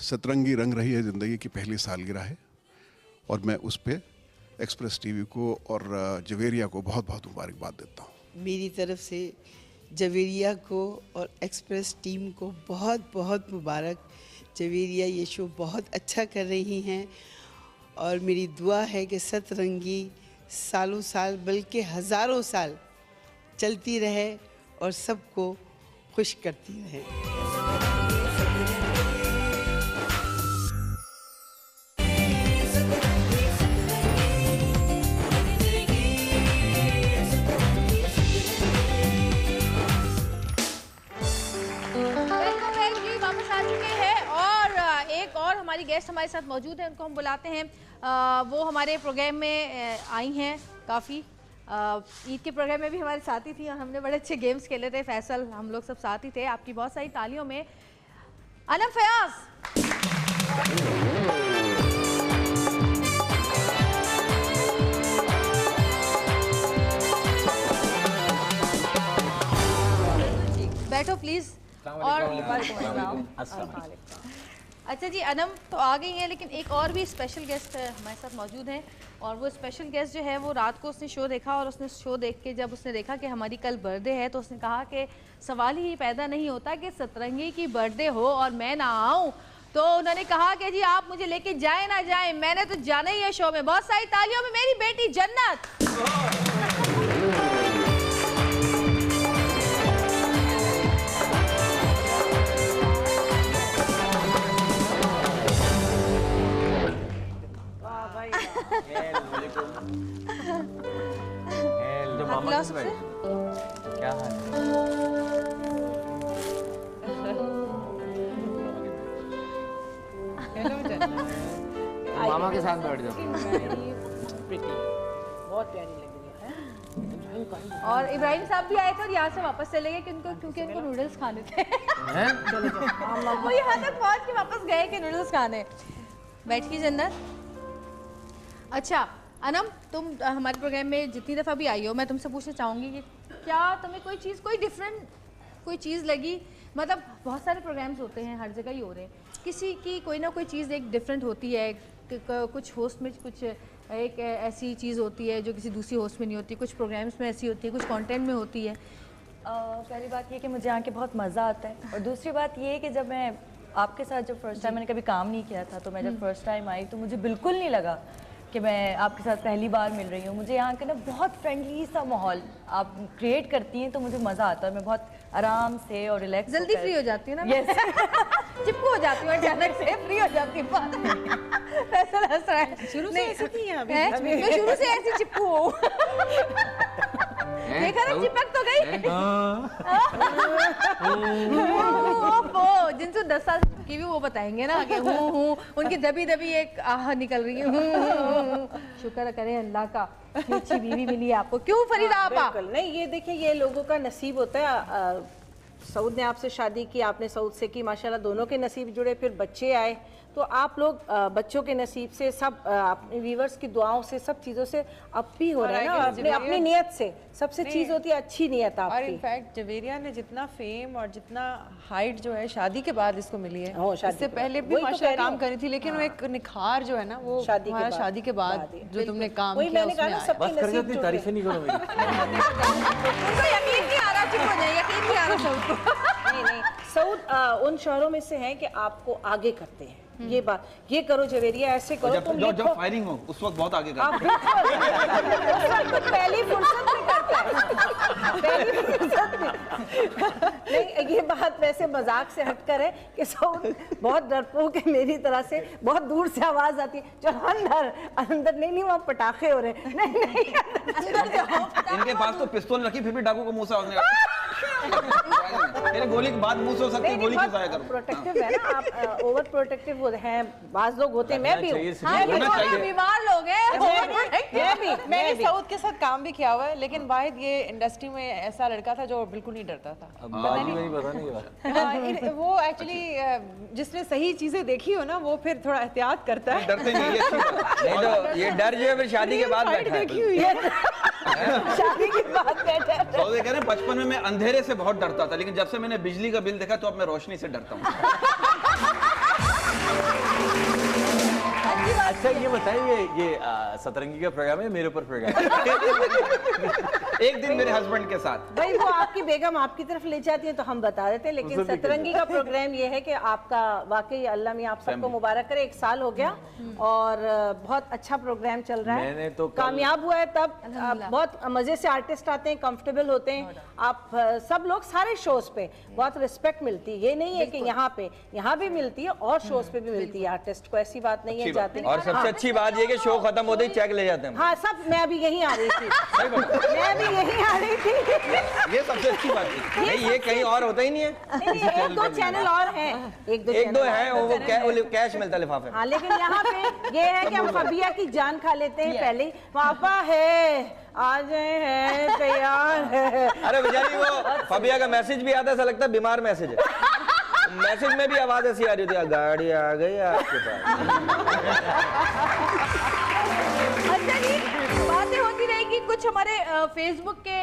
सतरंगी रंग रही है जिंदगी की पहली सालगिरह है, और मैं उस पे एक्सप्रेस टीवी को और जवेरिया को बहुत बहुत मुबारकबाद देता हूँ। मेरी तरफ से जवेरिया को और एक्सप्रेस टीम को बहुत बहुत मुबारक। जवेरिया ये शो बहुत अच्छा कर रही हैं, और मेरी दुआ है कि सतरंगी सालों साल बल्कि हज़ारों साल चलती रहे और सबको खुश करती रहे। हमारी गेस्ट हमारे साथ मौजूद हैं, उनको हम बुलाते हैं। वो हमारे प्रोग्राम में आई हैं काफ़ी। ईद के प्रोग्राम में भी हमारे साथ ही थी और हमने बड़े अच्छे गेम्स खेले थे। फैसल, हम लोग सब साथ ही थे। आपकी बहुत सारी तालियों में अनम फयाज। बैठो प्लीज। और अच्छा जी, अनम तो आ गई हैं, लेकिन एक और भी स्पेशल गेस्ट हमारे साथ मौजूद हैं। और वो स्पेशल गेस्ट जो है वो रात को उसने शो देखा, और उसने शो देख के जब उसने देखा कि हमारी कल बर्थडे है, तो उसने कहा कि सवाल ही पैदा नहीं होता कि सतरंगी की बर्थडे हो और मैं ना आऊँ। तो उन्होंने कहा कि जी आप मुझे लेके जाए ना जाए, मैंने तो जाना ही है शो में। बहुत सारी तालियों में मेरी बेटी जन्नत। मामा से क्या हाल है? मामा के साथ बैठ जाओ। बहुत प्यारी लग रही है। और इब्राहिम साहब भी आए थे और यहाँ से वापस चले गए क्योंकि उनको नूडल्स खाने थे। वो यहाँ तक पहुँच के वापस गए कि नूडल्स खाने। बैठिए जन्नत। अच्छा अनम, तुम हमारे प्रोग्राम में जितनी दफ़ा भी आई हो, मैं तुमसे पूछना चाहूँगी कि क्या तुम्हें कोई चीज़, कोई डिफरेंट कोई चीज़ लगी? मतलब बहुत सारे प्रोग्राम्स होते हैं, हर जगह ही हो रहे हैं, किसी की कोई ना कोई चीज़ एक डिफरेंट होती है। कुछ होस्ट में कुछ एक ऐसी चीज़ होती है जो किसी दूसरी होस्ट में नहीं होती, कुछ प्रोग्राम्स में ऐसी होती है, कुछ कंटेंट में होती है। पहली बात ये कि मुझे आके बहुत मज़ा आता है, और दूसरी बात ये है कि जब मैं आपके साथ जब फर्स्ट टाइम, मैंने कभी काम नहीं किया था, तो मैं जब फर्स्ट टाइम आई तो मुझे बिल्कुल नहीं लगा कि मैं आपके साथ पहली बार मिल रही हूँ। मुझे यहाँ का ना बहुत फ्रेंडली सा माहौल आप क्रिएट करती हैं, तो मुझे मज़ा आता है। मैं बहुत आराम से और रिलैक्स जल्दी फ्री हो जाती हूँ ना। यस चिपकू हो जाती हूँ, अचानक से फ्री हो जाती हूँ। फैसल हंस रहा है। शुरू से ऐसी थी यहाँ भी? मैं शुरू से ऐसी चिपकू हूँ। देखा ना, चिपक तो गई। जिनसे 10 साल की भी वो बताएंगे ना कि हूँ उनकी दबी दबी एक आह निकल रही है। शुक्र करें अल्लाह का, अच्छी बीवी मिली है आपको। क्यों फरीदा आपा? नहीं, ये देखिए, ये लोगों का नसीब होता है। सऊद ने आपसे शादी की, आपने सऊद से की, माशाल्लाह दोनों के नसीब जुड़े, फिर बच्चे आए, तो आप लोग बच्चों के नसीब से, सब अपने व्यूवर्स की दुआओं से, सब चीज़ों से अप भी हो रहे हैं ना, अपनी नियत से। सबसे चीज़ होती है अच्छी नियत आपकी। और इनफैक्ट जवेरिया ने जितना फेम और जितना हाइट जो है शादी के बाद इसको मिली है, इससे पहले भी माशाल्लाह काम करी थी, लेकिन वो एक निखार जो है ना, वो हमारा शादी के बाद जो तुमने काम किया उसमें आया। बस कर जाती, तारीफें नहीं करो मेरी। उनको यकीन नहीं आ रहा, चुप हो जाए, यकीन नहीं आ रहा सबको। नहीं, सऊद उन शहरों में से हैं कि आपको आगे करते हैं, ये बात, ये करो जवेरिया, ऐसे करो, तुम लिखो। जब फायरिंग हो उस वक्त बहुत आगे करते हैं। पहली फुर्सत में करता है, पहली फुर्सत में। नहीं, ये बात वैसे मजाक से हटकर है कि सऊद बहुत डरपोक है मेरी तरह से, बहुत दूर से आवाज आती है, चलो अंदर अंदर। नहीं वहाँ पटाखे हो रहे हैं, नहीं इनके पास तो पिस्तौल रखी फिर भी डाकू को मुंह से आवाज गोली की बात मुंह से हो सकती है, गोली क्यों जाया करो। प्रोटेक्टिव है ना आप, ओवर प्रोटेक्टिव हैं, बाज लोग होते हैं, मैं भी हूँ, बीमार लोग हैं। मैंने सऊद के साथ काम भी किया हुआ है, लेकिन वाहिद ये इंडस्ट्री में ऐसा लड़का था जो बिल्कुल नहीं डरता था। वो एक्चुअली जिसने सही चीजें देखी हो ना वो फिर थोड़ा एहतियात करता है। डरते नहीं है, ये डर जो है फिर शादी के बाद बैठा है। शादी के बाद बैठा है। सऊद कह रहे हैं बचपन में मैं अंधेरे से बहुत डरता था, लेकिन जब से मैंने बिजली का बिल देखा तो अब मैं रोशनी से डरता हूँ। अच्छा ये बताइए, ये सतरंगी का प्रोग्राम है, मेरे ऊपर प्रोग्राम एक दिन मेरे हस्बैंड के साथ। भाई वो आपकी बेगम आपकी तरफ ले जाती है तो हम बता देते हैं, लेकिन सतरंगी का प्रोग्राम ये है कि आपका वाकई अल्लाह में आप सबको मुबारक करे, 1 साल हो गया और बहुत अच्छा प्रोग्राम चल रहा है, तो कामयाब हुआ है। तब बहुत मजे से आर्टिस्ट आते हैं, कंफर्टेबल होते हैं, आप सब लोग सारे शोज पे बहुत रिस्पेक्ट मिलती है। ये नहीं है कि यहाँ भी मिलती है और शोज पे भी मिलती है आर्टिस्ट को, ऐसी बात नहीं है। जाते और सबसे अच्छी बात ये कि शो खत्म होते ही चेक ले जाते हैं। हाँ सब, मैं अभी यहीं आ रही थी, मैं भी यहीं आ रही थी। ये सबसे अच्छी बात है। नहीं ये कहीं और होता ही नहीं है। 1-2 चैनल और हैं, 1-2 है, वो कैश मिलता लिफाफे। हाँ लेकिन यहाँ पे ये है कि हम फबिया की जान खा लेते हैं पहले ही। पापा है, आ जाए है, तैयार है। अरे बेचारी वो फबिया का मैसेज भी आता है, ऐसा लगता है बीमार मैसेज है। मैसेज में भी आवाज ऐसी आ रही थी, गाड़ी आ गई आपके पास। अच्छा जी, बातें होती रहेगी। कुछ हमारे फेसबुक के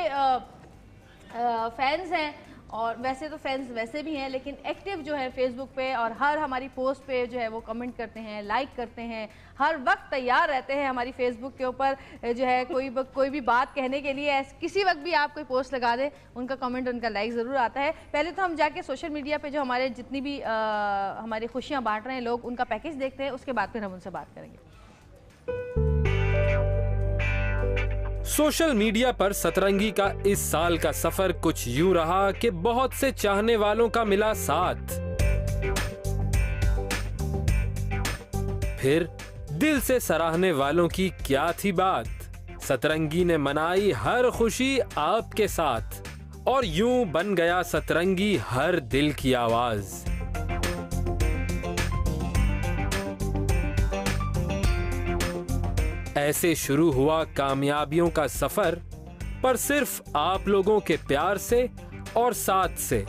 फैंस हैं, और वैसे तो फैंस वैसे भी हैं, लेकिन एक्टिव जो है फेसबुक पे और हर हमारी पोस्ट पे जो है वो कमेंट करते हैं, लाइक करते हैं, हर वक्त तैयार रहते हैं हमारी फेसबुक के ऊपर जो है कोई भी बात कहने के लिए। किसी वक्त भी आप कोई पोस्ट लगा दें, उनका कमेंट, उनका लाइक ज़रूर आता है। पहले तो हम जाके सोशल मीडिया पे जो हमारे जितनी भी हमारी खुशियाँ बांट रहे हैं लोग, उनका पैकेज देखते हैं, उसके बाद फिर हम उनसे बात करेंगे। सोशल मीडिया पर सतरंगी का इस साल का सफर कुछ यूं रहा कि बहुत से चाहने वालों का मिला साथ, फिर दिल से सराहने वालों की क्या थी बात। सतरंगी ने मनाई हर खुशी आपके साथ, और यूं बन गया सतरंगी हर दिल की आवाज। ऐसे शुरू हुआ कामयाबियों का सफर, पर सिर्फ आप लोगों के प्यार से और साथ से।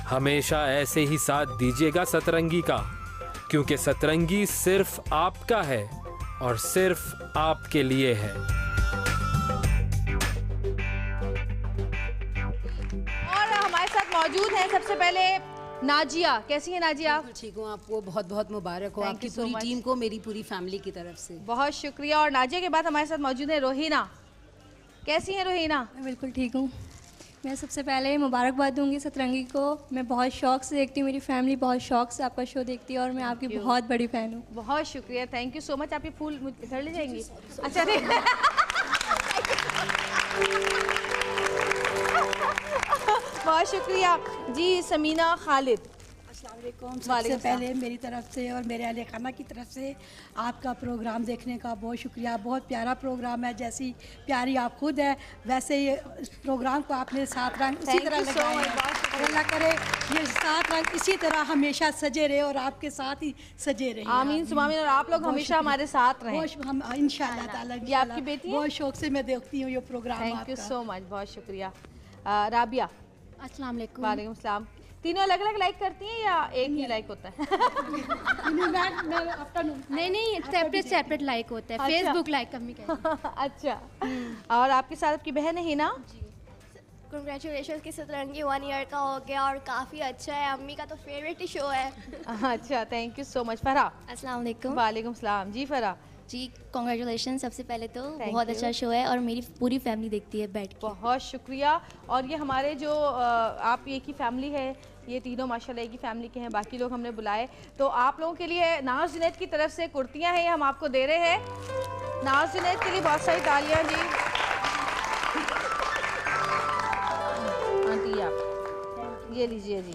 हमेशा ऐसे ही साथ दीजिएगा सतरंगी का, क्योंकि सतरंगी सिर्फ आपका है और सिर्फ आपके लिए है। मौजूद हैं सबसे पहले नाजिया। कैसी है नाजिया? ठीक हूँ, आपको बहुत बहुत मुबारक हो, आपकी पूरी टीम को, मेरी पूरी फैमिली की तरफ से बहुत शुक्रिया। और नाजिया के बाद हमारे साथ मौजूद है रोहिना। कैसी है रोहिना? मैं बिल्कुल ठीक हूँ। मैं सबसे पहले मुबारकबाद दूंगी सतरंगी को। मैं बहुत शौक से देखती हूँ, मेरी फैमिली बहुत शौक से आपका शो देखती है और मैं आपकी बहुत बड़ी फैन हूँ। बहुत शुक्रिया, थैंक यू सो मच। आप ये फूल इधर ले जाएंगी? अच्छा ठीक बहुत शुक्रिया जी। समीना खालिद, सबसे पहले मेरी तरफ से और मेरे अहले खाना की तरफ से आपका प्रोग्राम देखने का बहुत शुक्रिया। बहुत प्यारा प्रोग्राम है, जैसी प्यारी आप खुद है वैसे ही इस प्रोग्राम को आपने 7 रंग उसी तरह लगाए हैं। अल्लाह करे ये 7 रंग इसी तरह हमेशा सजे रहे और आपके साथ ही सजे रहे। आमीन सुमामीन। और आप लोग हमेशा हमारे साथ रहें। हम इंशाअल्लाह ताला। ये आपकी बेटी है? बहुत शौक से मैं देखती हूँ ये program. Thank you so much, बहुत शुक्रिया। राबिया। अस्सलाम वालेकुम। वालेकुम सलाम। तीनों अलग अलग लाइक करती हैं या एक ही लाइक होता है? नहीं सेपरेट लाइक होता है। अच्छा। फेसबुक लाइक कम ही कहते हैं। अच्छा। और आपके साथ आपकी बहन है ना? कांग्रेचुलेशंस कि सतरंगी 1 ईयर का हो गया और काफ़ी अच्छा है। अम्मी का तो फेवरेट ही शो है। अच्छा, thank you so much. Farha. अस्सलाम वालेकुम। वालेकुम सलाम जी। फरहा, जी कॉन्ग्रेचुलेशन सबसे पहले तो बहुत अच्छा शो है और मेरी पूरी फैमिली देखती है बैठ के। बहुत शुक्रिया। और ये हमारे जो आप एक ही फैमिली है, ये तीनों माशाल्लाह एक ही फैमिली के हैं, बाकी लोग हमने बुलाए। तो आप लोगों के लिए नाज जुनैद की तरफ से कुर्तियाँ हैं, हम आपको दे रहे हैं। नाज जुनैद के लिए बहुत सारी तालियाँ जी। आंटी आप ये लीजिए जी।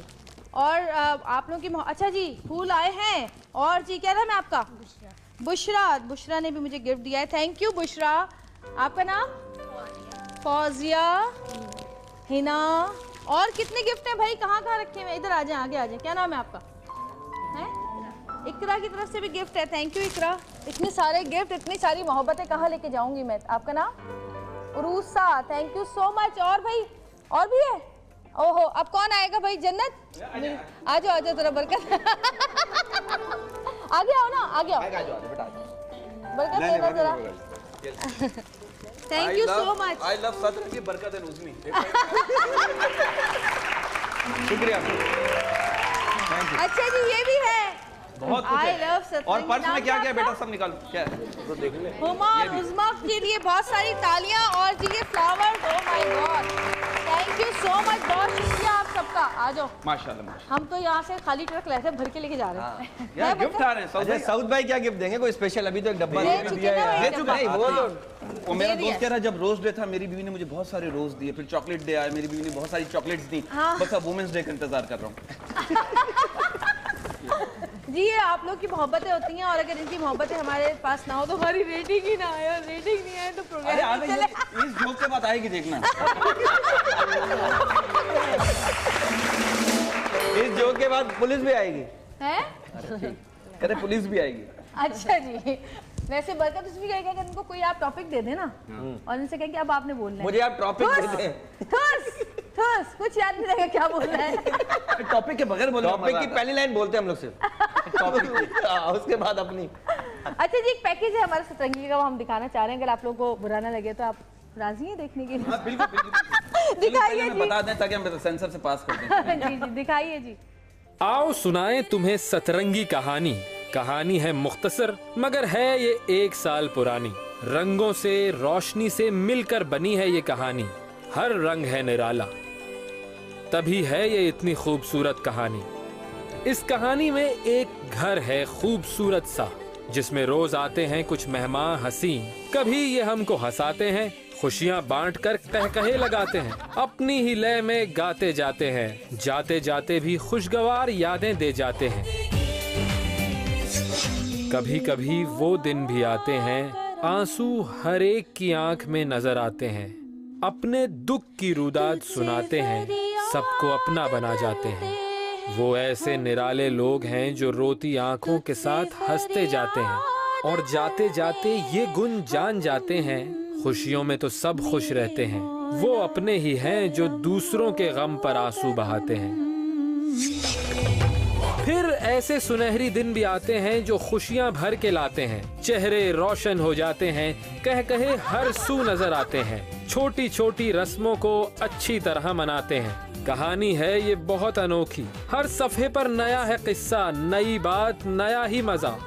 और आप लोगों की अच्छा जी फूल आए हैं। और जी क्या नाम है आपका? बुशरा। बुशरा ने भी मुझे गिफ्ट दिया है, थैंक यू बुशरा। आपका नाम? फौजिया, हिना। और कितने गिफ्ट हैं भाई, कहाँ कहाँ रखे हुए? इधर आ जाएं, आगे आ जाएं। क्या नाम है आपका? है इकरा की तरफ से भी गिफ्ट है, थैंक यू इकरा। इतने सारे गिफ्ट, इतनी सारी मोहब्बतें कहाँ लेके जाऊंगी मैं। आपका नाम? उरूसा, थैंक यू सो मच। और भाई और भी है? ओहो अब कौन आएगा भाई? जन्नत आ जाओ, आ जाओ जरा बरकत। आगे आओ ना, आगे आओ, बरकत देना जरा। Thank you so much. I love सतरंगी बरकत एंड उज़मी। शुक्रिया। अच्छा जी ये भी है, बहुत कुछ है। और पर्स में क्या क्या बेटा सब निकाल, क्या तो देख ले। हुमा और उज़मा के लिए बहुत सारी तालियां। और जी ये flowers, oh my God, thank you so much, बहुत शुक्रिया आप सबका। आ जाओ माशाल्लाह। हम तो यहाँ से खाली ट्रक लेते भर के लेके जा रहे हैं। यार गिफ्ट आ रहे हैं। साउथ भाई क्या गिफ्ट देंगे? कोई स्पेशल? अभी तो एक डब्बा दे चुका है वो मेरा दोस्त कह रहा है जब रोज डे था मेरी बीवी ने मुझे बहुत सारे रोज दिए, फिर चॉकलेट डे आया, मेरी बीवी ने बहुत सारी चॉकलेट्स दी। बस अब वुमेन्स डे का इंतजार कर रहा हूँ। जी ये आप लोग की मोहब्बतें होती हैं, और अगर इनकी मोहब्बतें हमारे पास ना हो तो हमारी रेटिंग ही ना आए, और रेटिंग नहीं आए तो प्रोग्राम नहीं चले। इस जोक के बाद आएगी देखना। इस जोक के बाद पुलिस भी आएगी। हैं? कहते पुलिस भी आएगी। अच्छा जी। वैसे बरकत उसमें कहेगा कि इनको कोई आप टॉपिक दे देना और इनसे कहें कि अब आपने बोलना है। मुझे आप टॉपिक दे दें। थोस कुछ याद नहीं रहेगा क्या बोलना है। टॉपिक के बगैर बोलना। टॉपिक की पहली लाइन बोलते हैं हम लोग सिर्फ। टॉपिक उसके बाद अपनी। अच्छा जी एक पैकेज है हमारे सतरंगी का, वो हम दिखाना चाह रहे हैं, अगर आप लोगों को बुरा ना लगे तो आप राजी हैं देखने के लिए? बिल्कुल दिखाइए जी, बता दें ताकि हम सेंसर से पास कर दें। जी जी दिखाइए जी। आओ सुनाएं तुम्हें सतरंगी कहानी। कहानी है मुख्तसर मगर है ये 1 साल पुरानी। रंगों से रोशनी से मिलकर बनी है ये कहानी, हर रंग है निराला, तभी है ये इतनी खूबसूरत कहानी। इस कहानी में एक घर है खूबसूरत सा, जिसमें रोज आते हैं कुछ मेहमान हसीन। कभी ये हमको हंसाते हैं, खुशियाँ बांटकर कहकहे लगाते हैं, अपनी ही लय में गाते जाते हैं, जाते जाते भी खुशगवार यादें दे जाते हैं। कभी कभी वो दिन भी आते हैं, आंसू हर एक की आंख में नजर आते हैं, अपने दुख की रुदाद सुनाते हैं, सबको अपना बना जाते हैं। वो ऐसे निराले लोग हैं जो रोती आंखों के साथ हंसते जाते हैं, और जाते जाते ये गुण जान जाते हैं, खुशियों में तो सब खुश रहते हैं। वो अपने ही हैं जो दूसरों के गम पर आंसू बहाते हैं। फिर ऐसे सुनहरी दिन भी आते हैं जो खुशियां भर के लाते हैं, चेहरे रोशन हो जाते हैं, कह कहे हर सू नजर आते हैं, छोटी छोटी रस्मों को अच्छी तरह मनाते हैं। कहानी है ये बहुत अनोखी, हर सफ़े पर नया है किस्सा, नई बात, नया ही मजा।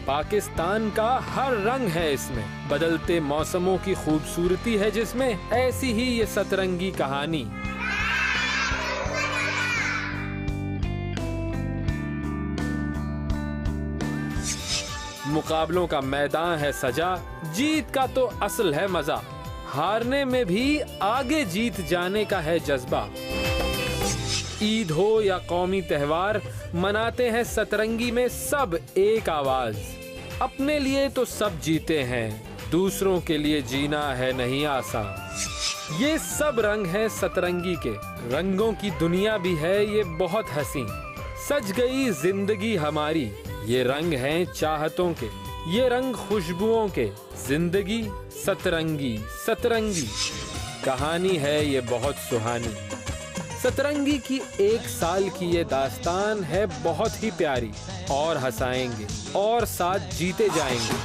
पाकिस्तान का हर रंग है इसमें, बदलते मौसमों की खूबसूरती है जिसमें, ऐसी ही ये सतरंगी कहानी। मुकाबलों का मैदान है सजा, जीत का तो असल है मजा, हारने में भी आगे जीत जाने का है जज्बा। ईद हो या कौमी त्योहार, मनाते हैं सतरंगी में सब एक आवाज। अपने लिए तो सब जीते हैं, दूसरों के लिए जीना है नहीं आसान। ये सब रंग हैं सतरंगी के, रंगों की दुनिया भी है ये बहुत हसीन। सज गई जिंदगी हमारी, ये रंग हैं चाहतों के, ये रंग खुशबुओं के, जिंदगी सतरंगी सतरंगी। कहानी है ये बहुत सुहानी, सतरंगी की 1 साल की ये दास्तान है बहुत ही प्यारी, और हंसाएंगे और साथ जीते जाएंगे।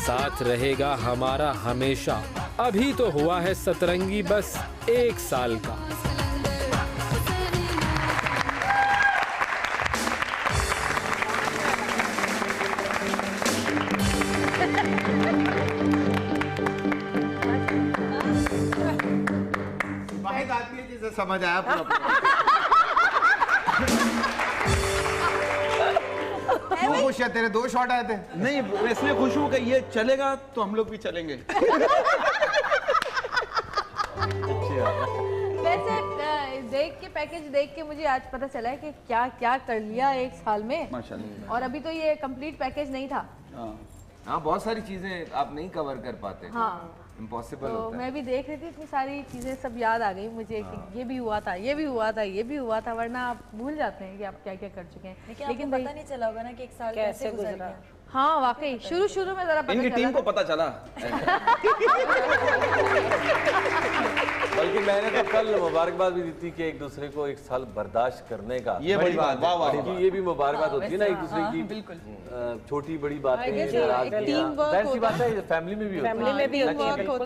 साथ रहेगा हमारा हमेशा। अभी तो हुआ है सतरंगी बस 1 साल का। वाहिद आदमी है जिसे समझ आया पूरा। क्यों खुश है? तेरे 2 शॉट आए थे। नहीं, इसलिए खुश हूँ कि ये चलेगा तो हम लोग भी चलेंगे। वैसे देख के पैकेज देख के मुझे आज पता चला है कि क्या क्या कर लिया 1 साल में माशाल्लाह। और अभी तो ये कंप्लीट पैकेज नहीं था। हाँ, बहुत सारी चीजें आप नहीं कवर कर पाते। हाँ, इम्पॉसिबल तो होता है। मैं भी देख रही थी, इतनी सारी चीजें सब याद आ गई मुझे कि ये भी हुआ था, ये भी हुआ था, ये भी हुआ था, वरना आप भूल जाते हैं कि आप क्या क्या कर चुके हैं। लेकिन पता नहीं चला होगा ना कि 1 साल कैसे गुजर गया। हाँ वाकई, शुरू में जरा पता इनकी टीम को पता चला। बल्कि मैंने तो कल मुबारकबाद भी दी थी कि एक दूसरे को 1 साल बर्दाश्त करने का। ये बड़ी बात, वाह वाह। ये भी मुबारकबाद होती है ना एक दूसरे की, छोटी बड़ी बातें, वैसी बात है फैमिली में भी होती है। फैमिली में भी होता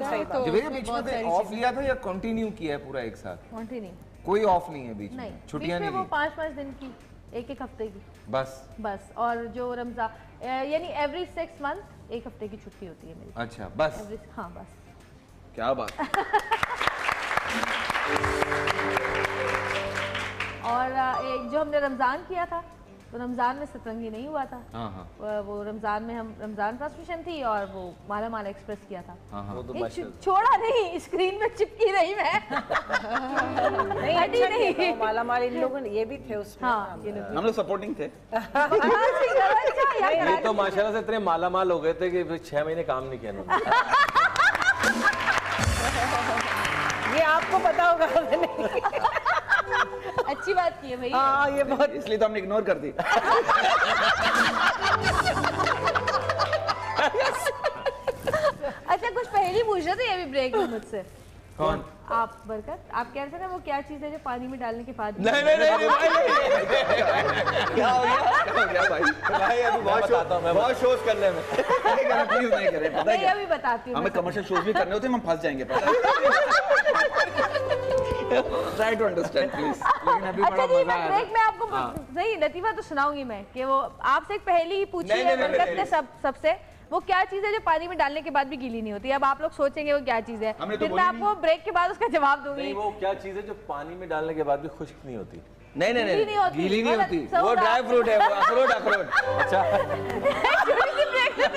है। जवेरिया बीच में ऑफ लिया था या कंटिन्यू किया है पूरा 1 साल? कंटिन्यू, कोई ऑफ नहीं है बीच में? छुट्टियां नहीं? वो 5-5 दिन की, 1-1 हफ्ते की बस। और जो रमजान यानी एवरी 6 मंथ 1 हफ्ते की छुट्टी होती है मेरी। अच्छा, बस? हाँ बस। क्या बात। और एक जो हमने रमजान किया था, तो रमजान में सतरंगी नहीं हुआ था। वो रमजान में हम रमजान ट्रांसमिशन थी और वो माला माला एक्सप्रेस किया था। छोड़ा नहीं, स्क्रीन में चिपकी रही मैं। नहीं, माला माला इन लोगों ने ये भी थे उसमें। हाँ, हम लोग सपोर्टिंग थे। ये तो माशाल्लाह से इतने माला माल हो गए थे कि 6 महीने काम नहीं किया उन्होंने। ये आपको पता होगा। अच्छी बात की है भाई। हाँ, ये बहुत, इसलिए तो हमने इग्नोर कर दी। अच्छा, कुछ पहले पूछ रहे थे ये भी ब्रेक में मुझसे। कौन? आप बरकत, आप कह रहे थे ना वो क्या चीज है जो पानी में डालने के बाद? नहीं क्या हो गया भाई अभी बहुत शोज करने में। प्लीज नहीं करें, पता है क्या, अभी बताती हूँ। हमें कमर्शियल शोज भी करने होते हैं, हम फंस जाएंगे, पता है। Try to understand please. लेकिन अभी बड़ा मजा आया। ब्रेक में आपको सही लतीफा तो सुनाऊंगी मैं कि वो आपसे एक पहेली ही पूछी है बरकत ने सबसे, वो क्या चीज है जो पानी में डालने के बाद भी गीली नहीं होती। अब आप लोग सोचेंगे वो क्या चीज है, फिर मैं आपको ब्रेक के बाद उसका जवाब दूंगी। नहीं, वो क्या चीज है जो पानी में डालने के बाद भी खुश्क नहीं होती? नहीं गीली नहीं होती, वो ड्राई फ्रूट है, वो अखरोट। अच्छा, छोटी सी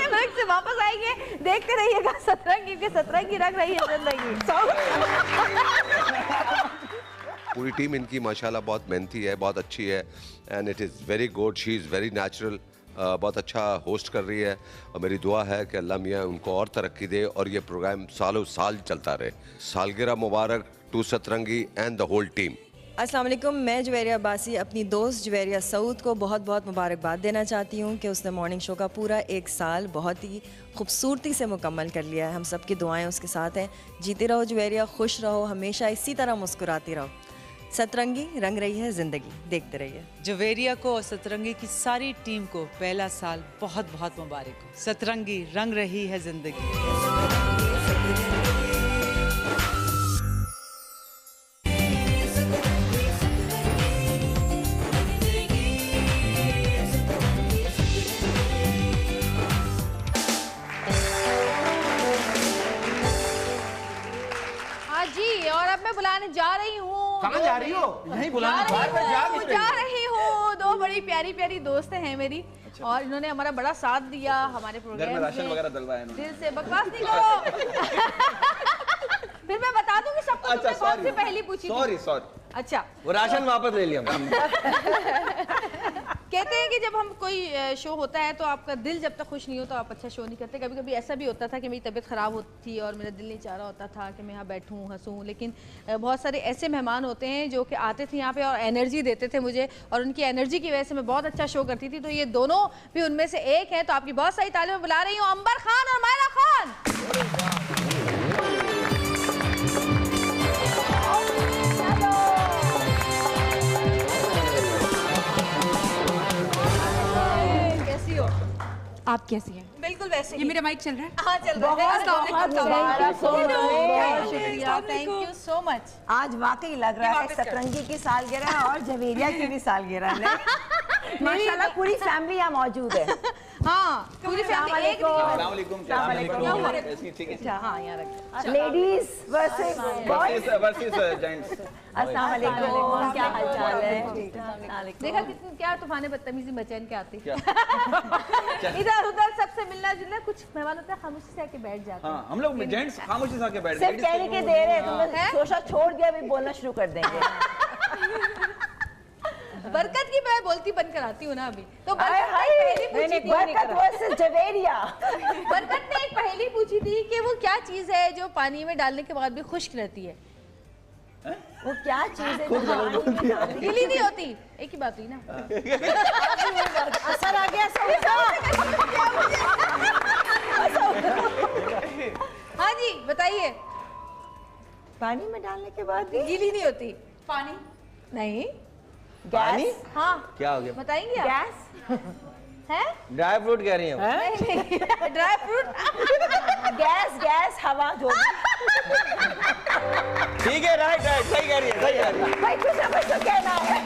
ब्रेक से वापस आएंगे, देखते रहिएगा सतरंगी के सतरंगी रंग रही है जिंदगी। पूरी टीम इनकी माशाल्लाह बहुत मेहनती है, बहुत अच्छी है, and it is very good. She is very natural, बहुत अच्छा होस्ट कर रही है, और मेरी दुआ है कि अल्लाह मियाँ उनको और तरक्की दे और ये प्रोग्राम सालों साल चलता रहे। सालगिरह मुबारक टू सतरंगी एंड द होल टीम। अस्सलाम वालेकुम, मैं जुवेरिया अब्बासी अपनी दोस्त जुवेरिया सऊद को बहुत बहुत मुबारकबाद देना चाहती हूँ कि उसने मॉर्निंग शो का पूरा 1 साल बहुत ही खूबसूरती से मुकम्मल कर लिया है। हम सब की दुआएं उसके साथ हैं। जीती रहो जुवेरिया, खुश रहो, हमेशा इसी तरह मुस्कुराती रहो। सतरंगी रंग रही है ज़िंदगी, देखते रहिए। जुवेरिया को और सतरंगी की सारी टीम को पहला साल बहुत बहुत मुबारक हो। सतरंगी रंग रही है ज़िंदगी। बुलाने जा रही हूँ। कहाँ जा रही हो? नहीं बुलाने जा रही हूँ। 2 बड़ी प्यारी प्यारी दोस्तें हैं मेरी, और इन्होंने हमारा बड़ा साथ दिया हमारे प्रोग्राम में। राशन वगैरह डलवाया दिल से बकवास नहीं करो। फिर मैं बता दूंगी सबको। अच्छा, कौन सी पहली पूछी? सॉरी। अच्छा, वो राशन वापस ले लिया। कहते हैं कि जब हम कोई शो होता है तो आपका दिल जब तक खुश नहीं हो तो आप अच्छा शो नहीं करते। कभी कभी ऐसा भी होता था कि मेरी तबीयत ख़राब होती थी और मेरा दिल नहीं चाह रहा होता था कि मैं यहाँ बैठूँ हंसूँ, लेकिन बहुत सारे ऐसे मेहमान होते हैं जो कि आते थे यहाँ पे और एनर्जी देते थे मुझे, और उनकी एनर्जी की वजह से मैं बहुत अच्छा शो करती थी। तो ये दोनों भी उनमें से एक है। तो आपकी बहुत सारी तालियों में बुला रही हूँ अंबर खान और मायरा खान। आप कैसी हैं? बिल्कुल वैसे ये मेरा माइक चल रहा है? हाँ चल रहा है। बहुत शुक्रिया, थैंक यू सो मच। आज वाकई लग रहा है सतरंगी की सालगिरह और जवेरिया की भी सालगिरह है। माशाल्लाह पूरी फैमिली यहाँ मौजूद है। हाँ पूरी family. Ladies versus boys gents. अस्सलाम वालेकुम, क्या हालचाल है? देखा कितनी क्या तूफाने बदतमीजी मचैन के आती। इधर उधर सबसे मिलना जुलना, कुछ मेहमान होता है खामोशी से आके बैठ जाते हैं। हाँ, हम लोग जेंट्स खामोशी से आके बैठ गए। सिर्फ कहने के दे रहे हैं, तुमने सोचा छोड़ दिया, अभी बोलना शुरू कर देंगे। बरकत की मैं बोलती बनकर आती हूँ ना अभी तो। बरकत वर्सेस जवेरिया। बरकत ने एक पहेली पूछी थी कि वो क्या चीज है जो पानी में डालने के बाद भी खुश्क रहती है। वो क्या चीज है? गीली नहीं होती। एक ही बात हुई ना। असर आ गया। हाँ जी बताइए। पानी में डालने के बाद गीली नहीं होती। पानी नहीं। गैस। हाँ क्या हो गया? बताएंगे आप? गैस है? ड्राई फ्रूट कह रही हैं? नहीं ड्राई फ्रूट। गैस हवा जो ठीक है, राइट सही कह रही है, सही कह रही है। भाई कुछ ना कुछ तो कहना है।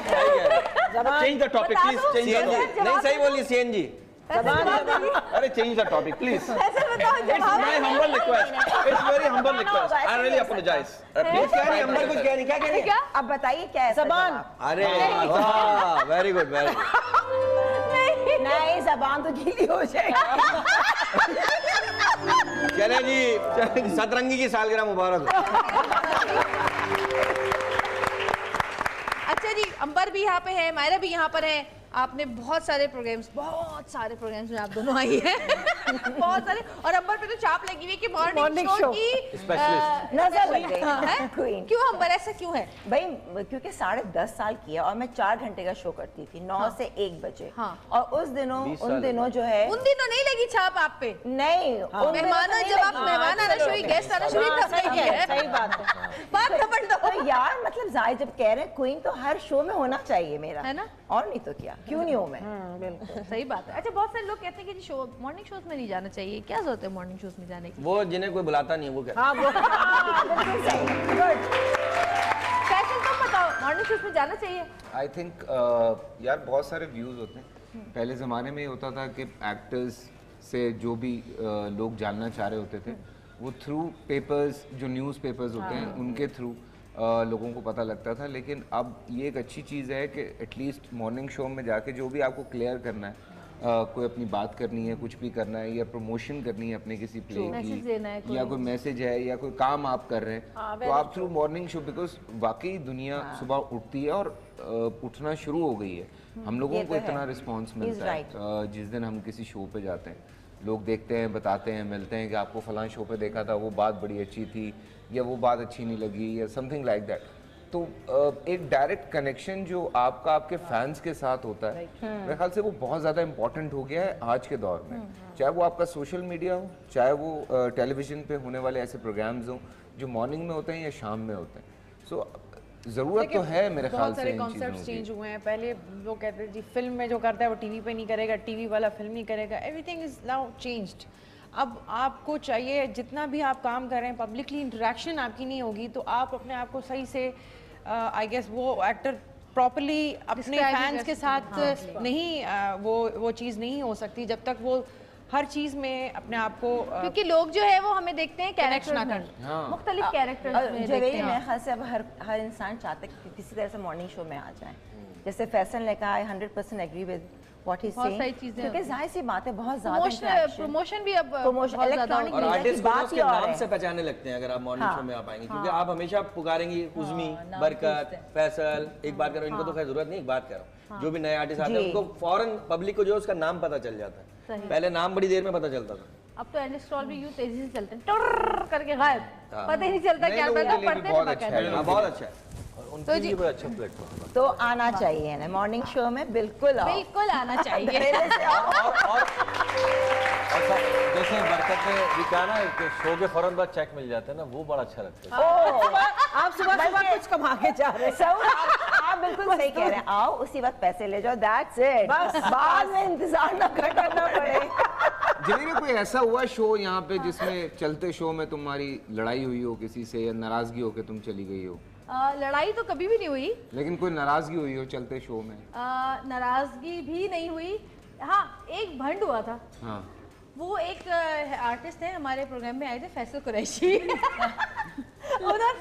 Change the topic please, change the topic. नहीं सही बोली सीएनजी। अरे चेंज द टॉपिक प्लीज। ऐसे बताओ it's my humble request, it's very humble request, I really apologize. Please कह रही अंबर कुछ कह रही, क्या कह रही है? अब बताइए क्या है? ज़बान। अरे वाह, वेरी गुड वेरी गुड। नहीं ज़बान तो गीली हो जाएगी। चले जी, सतरंगी की सालगिरह मुबारक हो। अच्छा जी, अंबर भी यहाँ पे है, मायरा भी यहाँ पर है। आपने बहुत सारे प्रोग्राम्स में आप दोनों आई हैं। बहुत सारे। और अंबर पे तो चाप लगी हुई कि मॉर्निंग शो की नजर लग गई। क्वीन। क्यों अंबर, ऐसा क्यों है? भाई क्योंकि 10.5 साल किया और मैं 4 घंटे का शो करती थी 9 से 1 बजे। हाँ। और उन दिनों जो है उन दिनों नहीं लगी छाप आप पे? नहीं। मेहमानों जब आप मेहमान आना शुरू, गेस्ट आना शुरू तब लगी है। सही बात है। बात खबर दो यार, मतलब जाहिर जब कह रहे हैं क्वीन तो हर शो में होना चाहिए मेरा, है ना? और नहीं तो क्या, क्यों नहीं हूँ मैं? बिल्कुल सही बात है। अच्छा बहुत सारे लोग कहते हैं कि शो मॉर्निंग शोज में नहीं जाना चाहिए, क्या जरूरत है मॉर्निंग शोज में जाने की? वो जिन्हें कोई बुलाता नहीं है वो कहते हैं। हाँ वो बिल्कुल सही। गुड। फैशन तुम बताओ, मॉर्निंग शोज में जाना चाहिए? आई थिंक यार बहुत सारे व्यूज होते हैं। पहले ज़माने में ये होता था कि एक्टर्स से जो भी लोग जानना चाह रहे होते थे वो थ्रू पेपर्स, जो न्यूज़ पेपर्स होते हैं उनके थ्रू लोगों को पता लगता था। लेकिन अब ये एक अच्छी चीज़ है कि एटलीस्ट मॉर्निंग शो में जाके जो भी आपको क्लियर करना है, कोई अपनी बात करनी है, कुछ भी करना है, या प्रमोशन करनी है अपने किसी प्ले की, या कोई मैसेज है, या कोई काम आप कर रहे हैं, तो आप थ्रू मॉर्निंग शो, बिकॉज वाकई दुनिया सुबह उठती है और उठना शुरू हो गई है। हम लोगों को इतना रिस्पॉन्स मिलता है जिस दिन हम किसी शो पे जाते हैं, लोग देखते हैं, बताते हैं, मिलते हैं कि आपको फलां शो पे देखा था, वो बात बड़ी अच्छी थी, या वो बात अच्छी नहीं लगी, या समथिंग लाइक दैट। तो एक डायरेक्ट कनेक्शन जो आपका आपके फैंस के साथ होता है, मेरे ख्याल से वो बहुत ज़्यादा इम्पोर्टेंट हो गया है आज के दौर में। चाहे वो आपका सोशल मीडिया हो, चाहे वो टेलीविज़न पे होने वाले ऐसे प्रोग्राम्स हों जो मॉर्निंग में होते हैं या शाम में होते हैं। सो ज़रूरत तो है मेरे ख्याल से। बहुत सारे कॉन्सेप्ट्स चेंज हुए हैं। पहले लोग कहते थे जी फिल्म में जो करता है वो टीवी पे नहीं करेगा, टीवी वाला फिल्म नहीं करेगा। Everything is now changed. अब आपको चाहिए जितना भी आप काम कर रहे हैं, पब्लिकली इंटरेक्शन आपकी नहीं होगी तो आप अपने आप को सही से आई गेस वो एक्टर प्रॉपर्ली अपने फैंस के साथ नहीं वो चीज़ नहीं हो सकती जब तक वो हर चीज़ में अपने आप को क्योंकि लोग जो है वो हमें देखते हैं कैरेक्टर में, मुख्तलिफ कैरेक्टर्स में देखते हैं। मेरे ख्याल से अब हर इंसान चाहता है कि किसी तरह से मॉर्निंग शो में आ जाए। जैसे फैशन ने कहा, 100% agree with what he saying, क्योंकि जाहिर सी बात है बहुत ज़्यादा प्रमोशन भी अब इलेक्ट्रॉनिक और आर्टिस्ट को उसके नाम से पहचानने लगते हैं अगर आप मॉर्निंग शो में आ पाएंगे, क्योंकि आप हमेशा पुकारेंगे उज़मी, बरकत, फैसल, एक बात करो, इनको तो खैर जरूरत नहीं, एक बात करो, जो भी नए आर्टिस्ट आते हैं उनको फौरन पब्लिक को जो उसका नाम पता चल जाता है। पहले नाम बड़ी देर में पता चलता था, अब तो एंड स्क्रॉल भी यूं तेजी से चलते हैं, टुर करके गायब, पता ही नहीं चलता क्या पता पढ़ते बहुत अच्छा है। बहुत अच्छा है तो जी अच्छा प्लेटफॉर्म तो आना चाहिए ना मॉर्निंग शो में, बिल्कुल आओ, बिल्कुल आना चाहिए। और जैसे बरकत ने भी कहा ना कि शो के फौरन बाद चेक मिल जाता है ना, वो बड़ा अच्छा लगता है। आप सुबह कुछ कमा के जा रहे हैं। आप बिल्कुल सही कह रहे हैं, आओ उसी वक्त पैसे ले जाओ, दैट्स इट, बाद में इंतजार ना करना पड़े। जवेरिया कोई ऐसा हुआ शो यहाँ पे जिसमें चलते शो में तुम्हारी लड़ाई हुई हो किसी से या नाराजगी हो के तुम चली गई हो? लड़ाई तो कभी भी नहीं हुई, लेकिन कोई नाराजगी हुई हो चलते शो में? नाराजगी भी नहीं हुई। हाँ, एक भंड हुआ था। हाँ। वो एक आर्टिस्ट है, हमारे प्रोग्राम में आए थे, फैसल कुरैशी।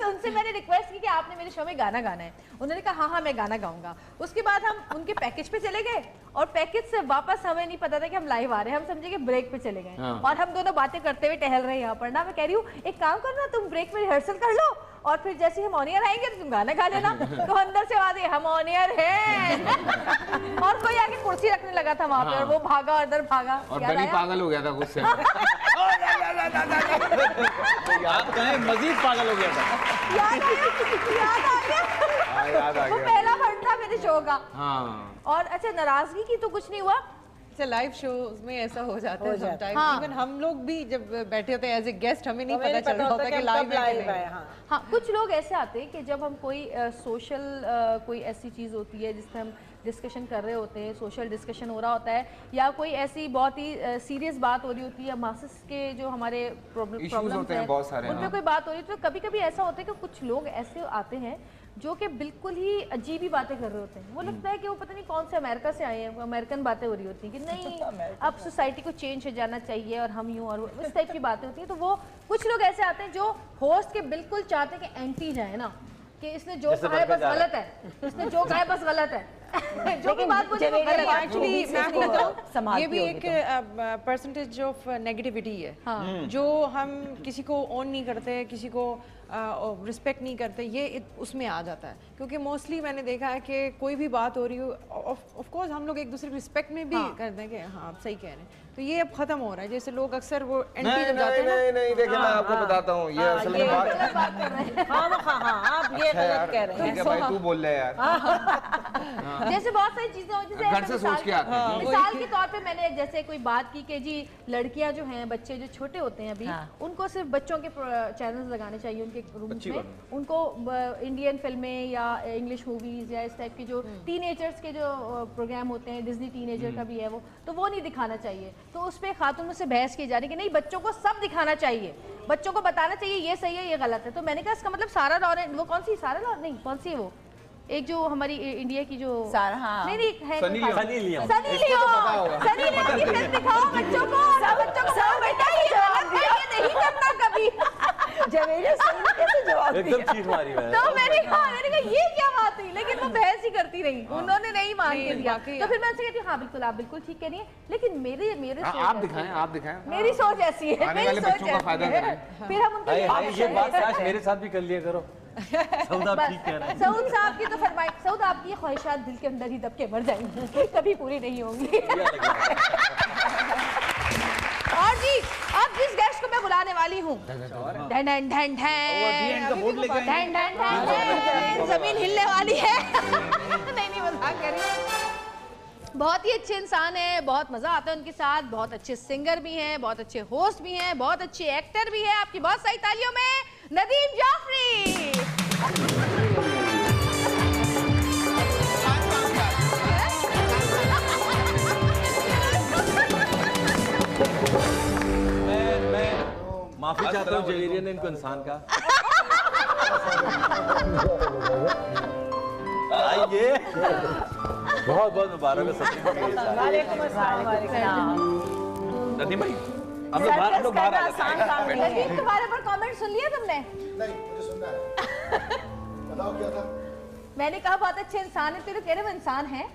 उनसे मैंने रिक्वेस्ट की कि आपने मेरे शो में गाना गाना है। उन्होंने कहा हाँ हाँ मैं गाना गाऊंगा। उसके बाद हम उनके पैकेज पे चले गए और पैकेज से वापस हमें नहीं पता था कि हम लाइव आ रहे हैं, हम समझे कि ब्रेक पे चले गए। हाँ। और हम दोनों बातें करते हुए टहल रहे हैं यहाँ पर ना। मैं कह रही हूँ एक काम करना, तुम ब्रेक में रिहर्सल कर लो और फिर जैसे हम ऑन एयर आएंगे तो तुम गाना गा लेना। तो अंदर से आवाज हम ऑन एयर हैं। और कोई आके कुर्सी रखने लगा था वहाँ पे और वो भागा और इधर भागा और बनी पागल हो गया था गुस्से में। आप कहें मजीद पागल हो गया था। याद आ गया। वो पहला फंड था मेरे शो का। हाँ। और अच्छा नाराजगी की तो कुछ नहीं हुआ। अच्छा लाइव शोज में ऐसा हो जाता है समटाइम। इवन हम लोग भी जब बैठे होते हैं एज ए गेस्ट हमें नहीं पता चल रहा होता कि लाइव है। हाँ, कुछ लोग ऐसे आते हैं कि जब हम कोई सोशल कोई ऐसी चीज़ होती है जिसमें हम डिस्कशन कर रहे होते हैं, सोशल डिस्कशन हो रहा होता है या कोई ऐसी बहुत ही सीरियस बात हो रही होती है, मासेस के जो हमारे प्रॉब्लम्स होते हैं बहुत सारे, उन पे कोई बात हो रही है, तो कभी कभी ऐसा होता है कि कुछ लोग ऐसे आते हैं जो कि बिल्कुल ही अजीब ही बातें कर रहे होते हैं। वो लगता है कि वो पता नहीं कौन से अमेरिका से आए हैं, अमेरिकन बातें हो रही होती हैं कि नहीं अब सोसाइटी को चेंज हो जाना चाहिए और हम यूँ और इस टाइप की बातें होती हैं। तो वो कुछ लोग ऐसे आते हैं जो होस्ट के बिल्कुल चाहते हैं कि एंटी जाए ना, कि इसने जो कहा है बस गलत है, इसने जो कहा है बस गलत है। जो भी बात बोली एक्चुअली मैं आपको बताऊं ये भी एक परसेंटेज ऑफ नेगेटिविटी है जो हम किसी को ऑन नहीं करते, किसी को रिस्पेक्ट नहीं करते, ये उसमें आ जाता है। क्योंकि मोस्टली मैंने देखा है कि कोई भी बात हो रही हो, ऑफ कोर्स हम लोग एक दूसरे को रिस्पेक्ट में भी करते हैं कि हाँ आप सही कह रहे हैं। तो ये अब खत्म हो रहा है। जैसे लोग अक्सर वो एंटी जब जाते हैं नहीं नहीं देखिए मैं आपको बताता हूँ ये असल में बात आप ये गलत कह रहे हैं। भाई तू बोल रहे यार। जैसे बहुत सारी चीजें होती हैं, घर से सोच के आते हैं। मिसाल के तौर पे मैंने जैसे कोई बात की कि जी लड़कियां जो हैं, बच्चे जो छोटे होते हैं अभी, उनको सिर्फ बच्चों के चैनल्स लगाने चाहिए उनके रूम्स में। उनको इंडियन फिल्में या इंग्लिश मूवीज या इस टाइप के जो टीनेजर्स के जो प्रोग्राम होते हैं, डिज्नी टीनेजर का भी है वो नहीं दिखाना चाहिए। तो उस पर खातून से बहस की जा रही कि नहीं बच्चों को सब दिखाना चाहिए, बच्चों को बताना चाहिए ये सही है ये गलत है। तो मैंने कहा इसका मतलब सारा लॉरेंस, वो कौन सी सारा लॉरेंस नहीं, कौन सी है वो एक जो हमारी इंडिया की जो सारा नहीं है सनी लियोन की फिल्म दिखाओ बच्चों को, बच्चों को बेटा ये नहीं करना कभी। जवेरिया सही कैसे जवाब एकदम चीख मारी मैं। तो मैंने कहा ये क्या बात हुई, लेकिन वो बहस ही करती रही, उन्होंने नहीं मान के दिया। तो फिर मैं उनसे कहती हूँ हाँ बिल्कुल आप बिल्कुल ठीक कह रही हैं, लेकिन मेरे आप दिखाएं मेरी सोच ऐसी है, मेरी सोच ऐसी है। फिर हम उनके ये बात आज मेरे साथ भी कर लिया करो। सऊद आप ठीक कह रहे हैं। सऊद साहब की तो फरमाइश, सऊद आपकी ये ख्वाहिशात दिल के अंदर ही दब के मर जाएंगी, कभी पूरी नहीं होंगी। और जी अब जिस गेस्ट को मैं बुलाने वाली हूँ, जमीन हिलने वाली है। नहीं मजाक कर रही। बहुत ही अच्छे इंसान है, बहुत मजा आता है उनके साथ, बहुत अच्छे सिंगर भी हैं, बहुत अच्छे होस्ट भी हैं, बहुत अच्छे एक्टर भी हैं। आपकी बहुत सारी तालियों में नदीम जाफरी। मैं माफी चाहता हूँ जवेरिया ने इनको इंसान का। आइए बहुत बहुत मुबारक है नदीम भाई। हम लोग बाहर आ जाते हैं। नदीम तुम्हारे पर कमेंट सुन लिया तुमने? नहीं मुझे सुनना है। बताओ क्या था? मैंने कहा बहुत अच्छे इंसान है, तेरे कह रहे वो इंसान है।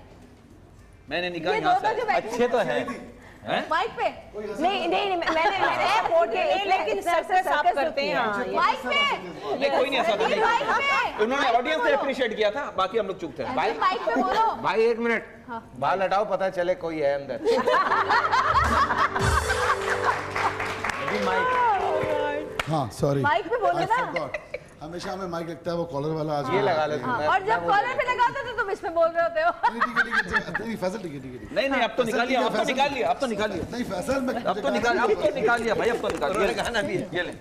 मैंने निकाह यहाँ से अच्छे तो हैं माइक पे नहीं मैंने वोट के लेकिन सर्कस आप करते हैं माइक पे नहीं कोई नहीं ऐसा था नहीं, उन्होंने ऑडियंस ने अप्रिशिएट किया था, बाकी हम लोग चुप थे। माइक पे बोलो भाई एक मिनट बाल हटाओ पता चले कोई है अंदर। हाँ सॉरी माइक पे बोलो ना। हमेशा हमें माइक लगता है वो कॉलर वाला आज ये लगा ले। और जब कॉलर पे लगाते हो तो तुम इसमें बोल रहे होते हो। नहीं फैसल ठीक है। नहीं अब तो निकाल लिया अब तो निकाल लिया नहीं फैसल में अब तो निकाल लिया भाई अब तो निकाल लिया। गाना भी है ये ले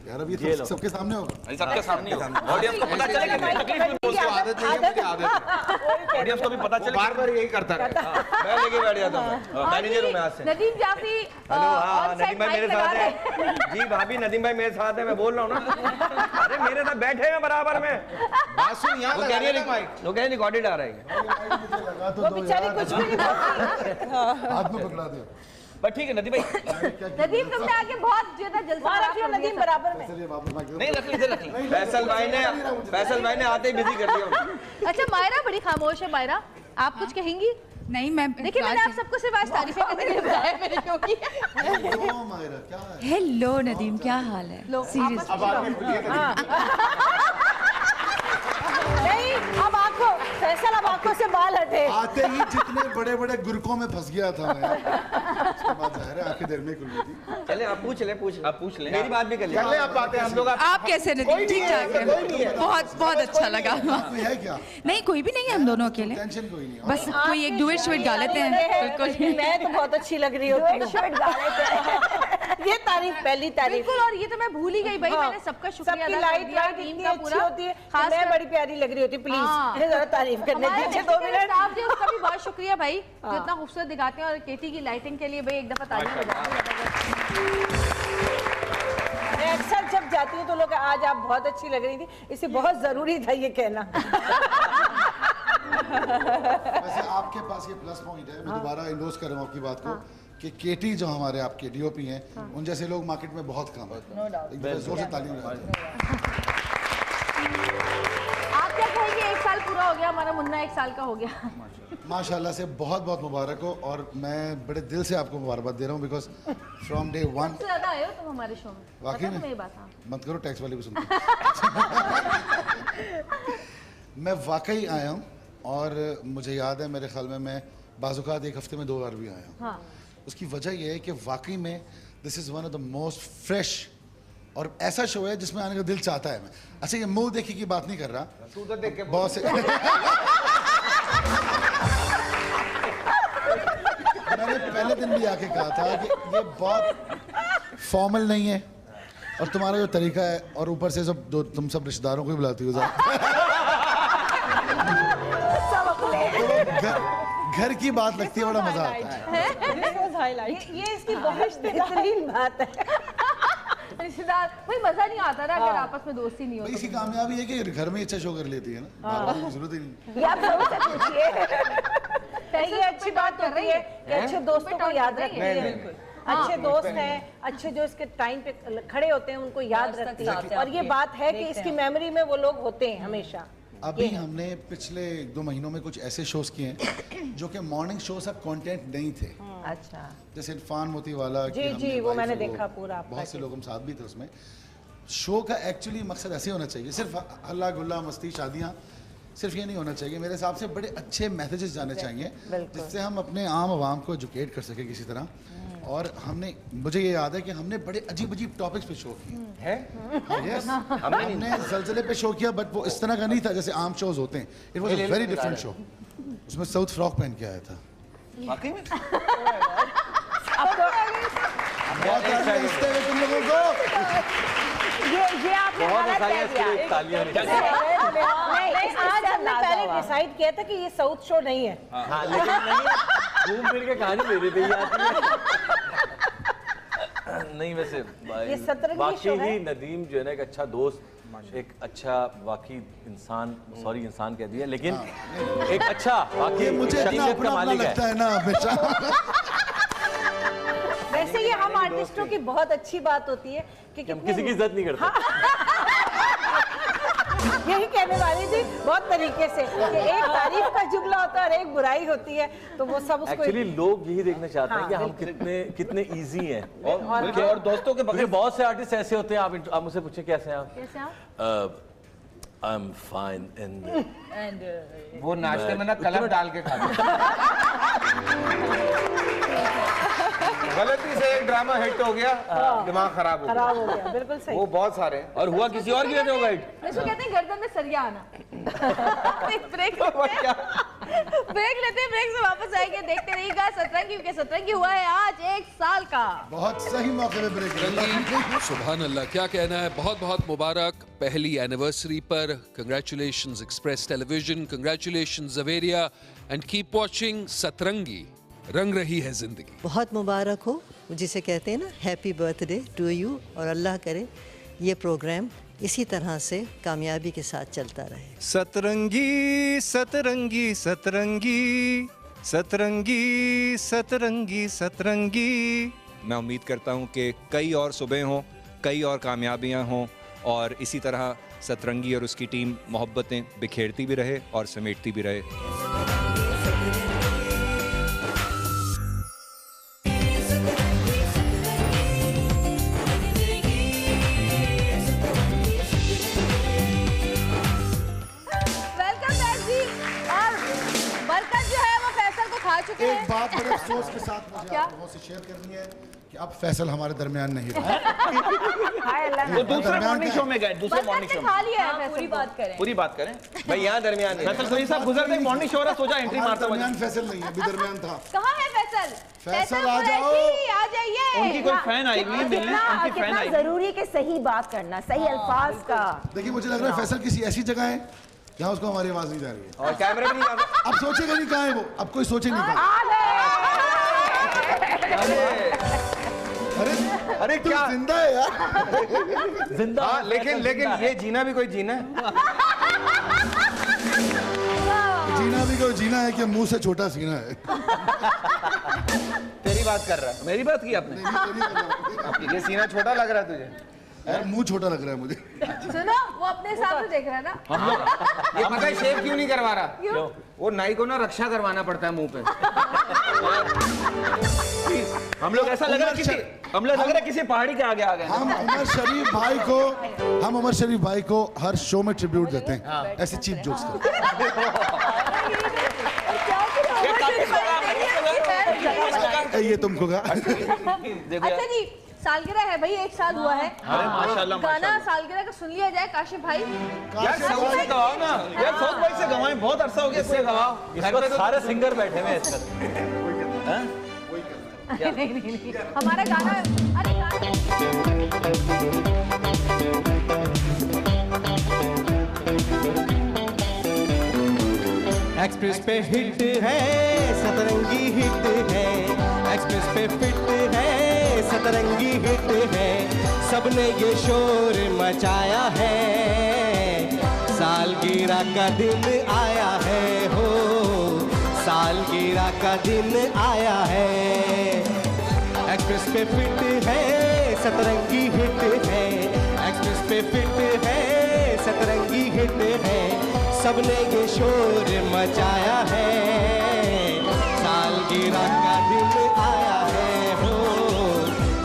यार अब ये सबके सामने होगा। सबके सामने होगा ऑडियंस को पता चलेगा तकलीफ उसको आदत नहीं है मुझे आदत है ऑडियंस को भी पता चले बार-बार यही करता रहता है। मैं लेके बैठ जाता हूं मैनेजर हूं मैं आज से। नदीम जाफरी हेलो हां नदीम भाई मेरे साथ है जी भाभी नदीम भाई मेरे साथ है मैं बोल रहा हूं ना अरे मेरे साथ बैठे हैं बराबर में बात सुन यहां वो कह रही है लोग कह रहे रिकॉर्डेड आ रहा है वो बेचारी कुछ भी नहीं हाथ में पकड़ा दे। पर ठीक है नदीम भाई नदीम तुमने आके बहुत ज्यादा जलसा रखा नदीम बराबर में। नहीं रख ली फैसल भाई ने आते ही बिजी कर दिया। अच्छा मायरा बड़ी खामोश है। मायरा आप कुछ कहेंगी? नहीं मैं देखिए मैंने आप सबको सिर्फ आज तारीफें करने के लिए बुलाया मेरे क्योंकि हेलो नदीम क्या हाल है? नहीं अब आंखों फैसल अब आंखों से बाल हटे। आते ही जितने बड़े बड़े गुरकों में फंस गया था मैं उसके बाद जाहिर है आंखें देर में खुल गई थी। चले आप पूछ ले मेरी बात भी कर ले चले आप बातें हम लोग आप कैसे नदीम? ठीक ठाक है बहुत अच्छा लगा। कोई है क्या? नहीं कोई भी नहीं है हम दोनों अकेले टेंशन कोई नहीं बस कोई एक डुएट शुएट गा लेते हैं। बिल्कुल मैं तो बहुत अच्छी लग रही हूँ ये तारीफ पहली तारीफ बिल्कुल। और ये तो मैं भूल ही गई भाई मैंने सबका शुक्रिया अदा कर दिया टीम का पूरा होती है मैं बड़ी प्यारी लग रही होती प्लीज जरा तारीफ करने दीजिए 2 मिनट। आप जी उसका भी बहुत शुक्रिया भाई जो इतना खूबसूरत दिखाते हैं और केटी की लाइटिंग के लिए भाई एक दफा तारीफ हो जाए। मैं अक्सर जब जाती हूँ तो लोग आज आप बहुत अच्छी लग रही थी इसे बहुत जरूरी था ये कहना। वैसे आपके पास ये प्लस पॉइंट है मैं दोबारा इंडोर्स कर रहा हूँ आपकी बात को कि केटी जो हमारे आपके डीओपी हैं उन जैसे लोग मार्केट में बहुत कम है। जोर से तालियां बजाते हैं। आप क्या कहेंगे 1 साल पूरा हो गया हमारा मुन्ना 1 साल का हो गया माशाल्लाह से बहुत बहुत मुबारक हो और मैं बड़े दिल से आपको मुबारकबाद दे रहा हूँ बिकॉज फ्रॉम डे 1 सबसे ज्यादा आए हो तुम हमारे शो में वाकई में ये बात। मत करो टैक्स वाले भी सुनते मैं वाकई आया हूँ और मुझे याद है मेरे ख्याल में मैं बाज़-औक़ात एक हफ्ते में 2 बार भी आया हूँ। उसकी वजह यह है कि वाकई में this is one of the most fresh और ऐसा शो है जिसमें आने का दिल चाहता है। मैं अच्छा ये मुंह देखी की बात नहीं कर रहा बहुत से मैंने पहले दिन भी आके कहा था कि ये बहुत फॉर्मल नहीं है और तुम्हारा जो तरीका है और ऊपर से तुम सब रिश्तेदारों को भी बुलाती हो घर की बात लगती है बड़ा मजा आता है। ये इसकी बहुत बेहतरीन बात है। रिश्तेदार भाई मजा नहीं आता ना अगर आपस में दोस्ती नहीं हो। इसकी कामयाबी है कि घर में अच्छा शो कर लेती है ना जरूरत ही नहीं। ये अच्छी बात कर रही है कि अच्छे दोस्तों को याद रखती है। अच्छे दोस्त हैं अच्छे जो इसके टाइम पे खड़े होते हैं उनको याद रखती है और ये बात है कि इसकी मेमोरी में वो लोग होते हैं हमेशा। अभी हमने पिछले 2 महीनों में कुछ ऐसे शोज किए हैं जो कि मॉर्निंग शो सा कंटेंट नहीं थे। अच्छा जैसे इरफान मोती वाला जी वो मैंने देखा पूरा बहुत से लोग हम साथ भी थे उसमें। शो का एक्चुअली मकसद ऐसे होना चाहिए सिर्फ हल्ला गुल्ला मस्ती शादियाँ सिर्फ ये नहीं होना चाहिए। मेरे हिसाब से बड़े अच्छे मैसेजेस जाने चाहिए जिससे हम अपने आम आवाम को एजुकेट कर सके किसी तरह। और हमने मुझे ये याद है कि हमने बड़े अजीब अजीब टॉपिक्स पे शो किए हैं। हमने ज़लज़ले पे शो किया बट वो इस तरह का नहीं था जैसे आम शोज होते हैं। It was a very different show. उसमें साउथ फ्रॉक पहन के आया था। वाकई में बहुत रिश्ते हैं तुम लोगों को। ये आपने गलत कह दिया। आज हमने पहले डिसाइड किया था कि ये साउथ शो नहीं है। लेकिन घूम फिर के कहानी मेरे पे ही आती है। नहीं वैसे वाकई ही नदीम जो है ना एक अच्छा दोस्त एक अच्छा वाकई इंसान सॉरी इंसान कह दिया लेकिन एक अच्छा वाकई मुझे अपना लगता है ना हमेशा। वैसे ये हम आर्टिस्टों की बहुत अच्छी बात होती है कि हम किसी की इज्जत नहीं करते। यही कहने वाली थी बहुत तरीके से कि एक तारीफ का जुमला होता है और एक बुराई होती है तो वो सब उसको एक्चुअली लोग यही देखना चाहते हैं कि हम कितने इजी हैं और दोस्तों के बगैर बहुत से आर्टिस्ट ऐसे होते हैं। आप मुझसे पूछे कैसे हैं आप I'm fine and वो नाश्ते में ना कलम डाल के खाते। गलती से एक ड्रामा हिट हो गया, दिमाग खराब हो गया। बिल्कुल सही। वो बहुत सारे और हुआ किसी और की वजह से होगा हिट। इसको कहते हैं गर्दन में सरिया आना। ब्रेक लेते हैं, ब्रेक से वापस आएंगे। देखते रहिएगा सतरंगी, क्योंकि सतरंगी हुआ है आज 1 साल का। बहुत सही मौके पे ब्रेक। सुभान अल्लाह, क्या कहना है। बहुत बहुत मुबारक पहली एनिवर्सरी पर। Congratulations Express Television, congratulations Zaveria, and keep watching Satrangi, रंग रही है जिंदगी। बहुत मुबारक हो, जिसे कहते हैं ना हैप्पी बर्थडे टू यू, और अल्लाह करे ये प्रोग्राम इसी तरह से कामयाबी के साथ चलता रहे। सतरंगी सतरंगी सतरंगी सतरंगी सतरंगी सतरंगी। मैं उम्मीद करता हूँ कि कई और सुबह हों, कई और कामयाबियाँ हों, और इसी तरह सतरंगी और उसकी टीम मोहब्बतें बिखेरती भी रहे और समेटती भी रहे। एक बात बड़े अफसोस के साथ मुझे आप लोगों से शेयर करनी है कि अब फैसल हमारे दरमियान नहीं रहा। वो दूसरे मॉर्निंग शो में गए, दूसरे मॉर्निंग शो में। पूरी बात करें भाई, यहाँ दरमियान फैसल सही साहब गुजर गए, मॉर्निंग शो रहा, सोचा एंट्री मारता हुआ। दरमियान फैसल नहीं है, अभी दरमियान था। कहाँ है फैसल? फैसल आ जाओ, आ जाइए। उनकी कोई फैन आई हुई है मिलने, उनकी फैन आई। जरूरी कि सही बात करना, सही अल्फाज का। देखिए मुझे लग रहा है फैसल किसी ऐसी जगह है जहाँ उसको हमारी आवाज नहीं जा रही है, और कैमरा भी नहीं जा। अब सोचेगा नहीं कहाँ है वो, अब कोई सोचे नहीं कहाँ। अरे क्या जिंदा है यार, जिंदा। हाँ, लेकिन ये जीना भी कोई जीना है। जीना भी कोई जीना है कि मुंह से छोटा सीना है। तेरी बात कर रहा है। मेरी बात की आपने। ये सीना छोटा लग रहा है तुझे? यार मुंह छोटा लग रहा है मुझे। सुनो, वो अपने हिसाब से देख रहा है ना। हम लोग ये पता है शेव क्यों नहीं करवा रहा? क्यों? वो नाई को ना रक्षा करवाना पड़ता है मुंह पे। हम लोग ऐसा लग रहा है किसी पहाड़ी के आगे आ गए। हम अमर शरीफ भाई को हर शो में ट्रिब्यूट देते हैं, ऐसे चीप जोक्स करते हैं। ये तुमको कहा। अच्छा जी, सालगिरह है भाई, 1 साल हुआ है। अरे माशाल्लाह, गाना सालगिरह का सुन लिया जाए काशिफ भाई। यार सऊद से गवाओ ना, यार सऊद भाई से गवाएं, बहुत अरसा हो गया इससे गवाओ। इस वक्त सारे सिंगर बैठे हुए हैं इस वक्त। नहीं, हमारा गाना, अरे एक्सप्रेस पे हिट है, सतरंगी हिट है, एक्सप्रेस पे फिट है, सतरंगी हिट है, सबने ये शोर मचाया है, सालगिरह का दिन आया है, हो सालगिरह का दिन आया है। एक्सप्रेस पे फिट है, सतरंगी हिट है, एक्सप्रेस पे फिट है, सतरंगी हिट है, सबने ये शोर मचाया है, सालगिरह का दिन आया है, हो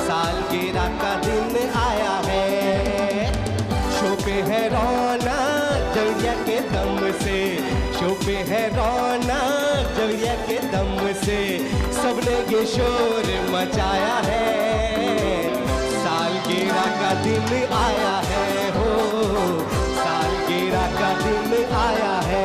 सालगिरह का दिन आया है। शो पे है रौनक जविया के दम से, शो पे है रौनक जविया के दम से, सबने ये शोर मचाया है, सालगिरह का दिन आया है, हो सालगिरह का दिन आया है।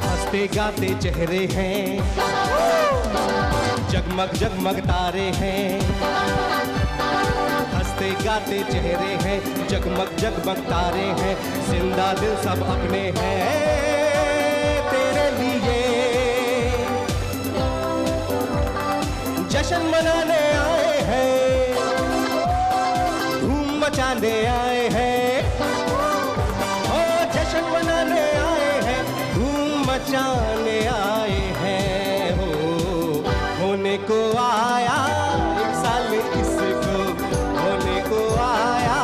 हंसते गाते चेहरे हैं, जगमग जगमग तारे हैं, हंसते गाते चेहरे हैं, जगमग जगमग तारे हैं, जिंदा दिल सब अपने हैं तेरे लिए, जश्न मनाने आए हैं, धूम मचाने आए हैं, ओ जश्न मनाने आए हैं, धूम मचाने आए हैं, होने को आया 1 साल इसको, होने को आया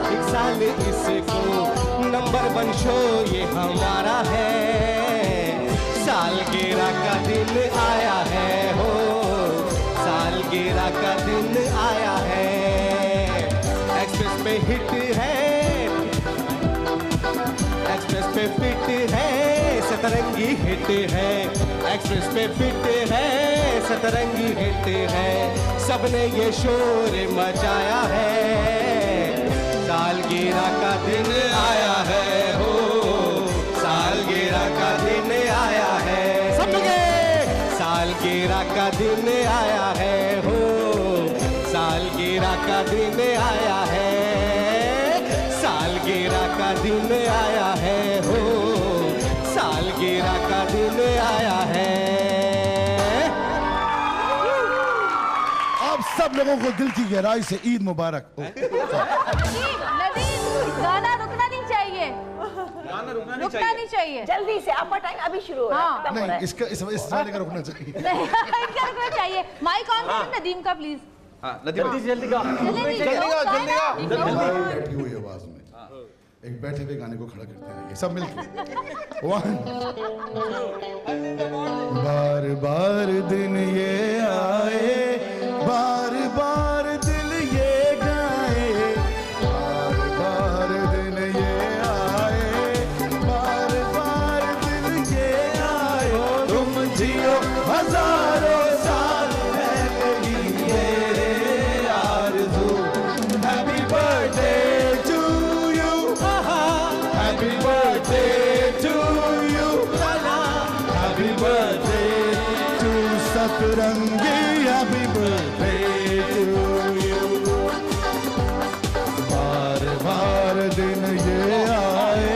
1 साल इसको, नंबर फन शो ये हमारा है, सालगिरह का दिन आया है हो, सालगिरह का दिन आया है। एक्सप्रेस पे हिट है, एक्सप्रेस पे फिट है, सतरंगी हिट है, एक्सप्रेस पे फिट है, सतरंगी हिट है। सबने ये शोर मचाया है, सालगिरह का दिन आया है हो, सालगिरह का दिन आया है। सबके सालगिरह का दिन आया है हो, सालगिरह का दिन आया है, सालगिरह का दिन आया है हो, सालगिरह का दिन आया है। आप सब लोगों को दिल की गहराई से ईद मुबारक। गाना रुकना नहीं चाहिए, गाना रुकना नहीं चाहिए। जल्दी से, आपका टाइम अभी शुरू हो रहा है। नहीं, इसका इस वाले का रुकना चाहिए। नहीं, इनका रुकना चाहिए। माइक ऑन करें नदीम का प्लीज। जल्दी जल्दी का बैठी हुई आवाज में एक बैठे हुए गाने को खड़ा करते हैं ये सब मिलकर। बार बार दिन ये आए, बार बार दिल ये गाए, बार बार दिन ये आए, बार बार दिल ये आए। तुम जियो हजारों साल है कहीं ये आरज़ू। Happy birthday to you, happy birthday to you, happy birthday to Satrangi, happy birthday to you. बार बार दिन ये आए,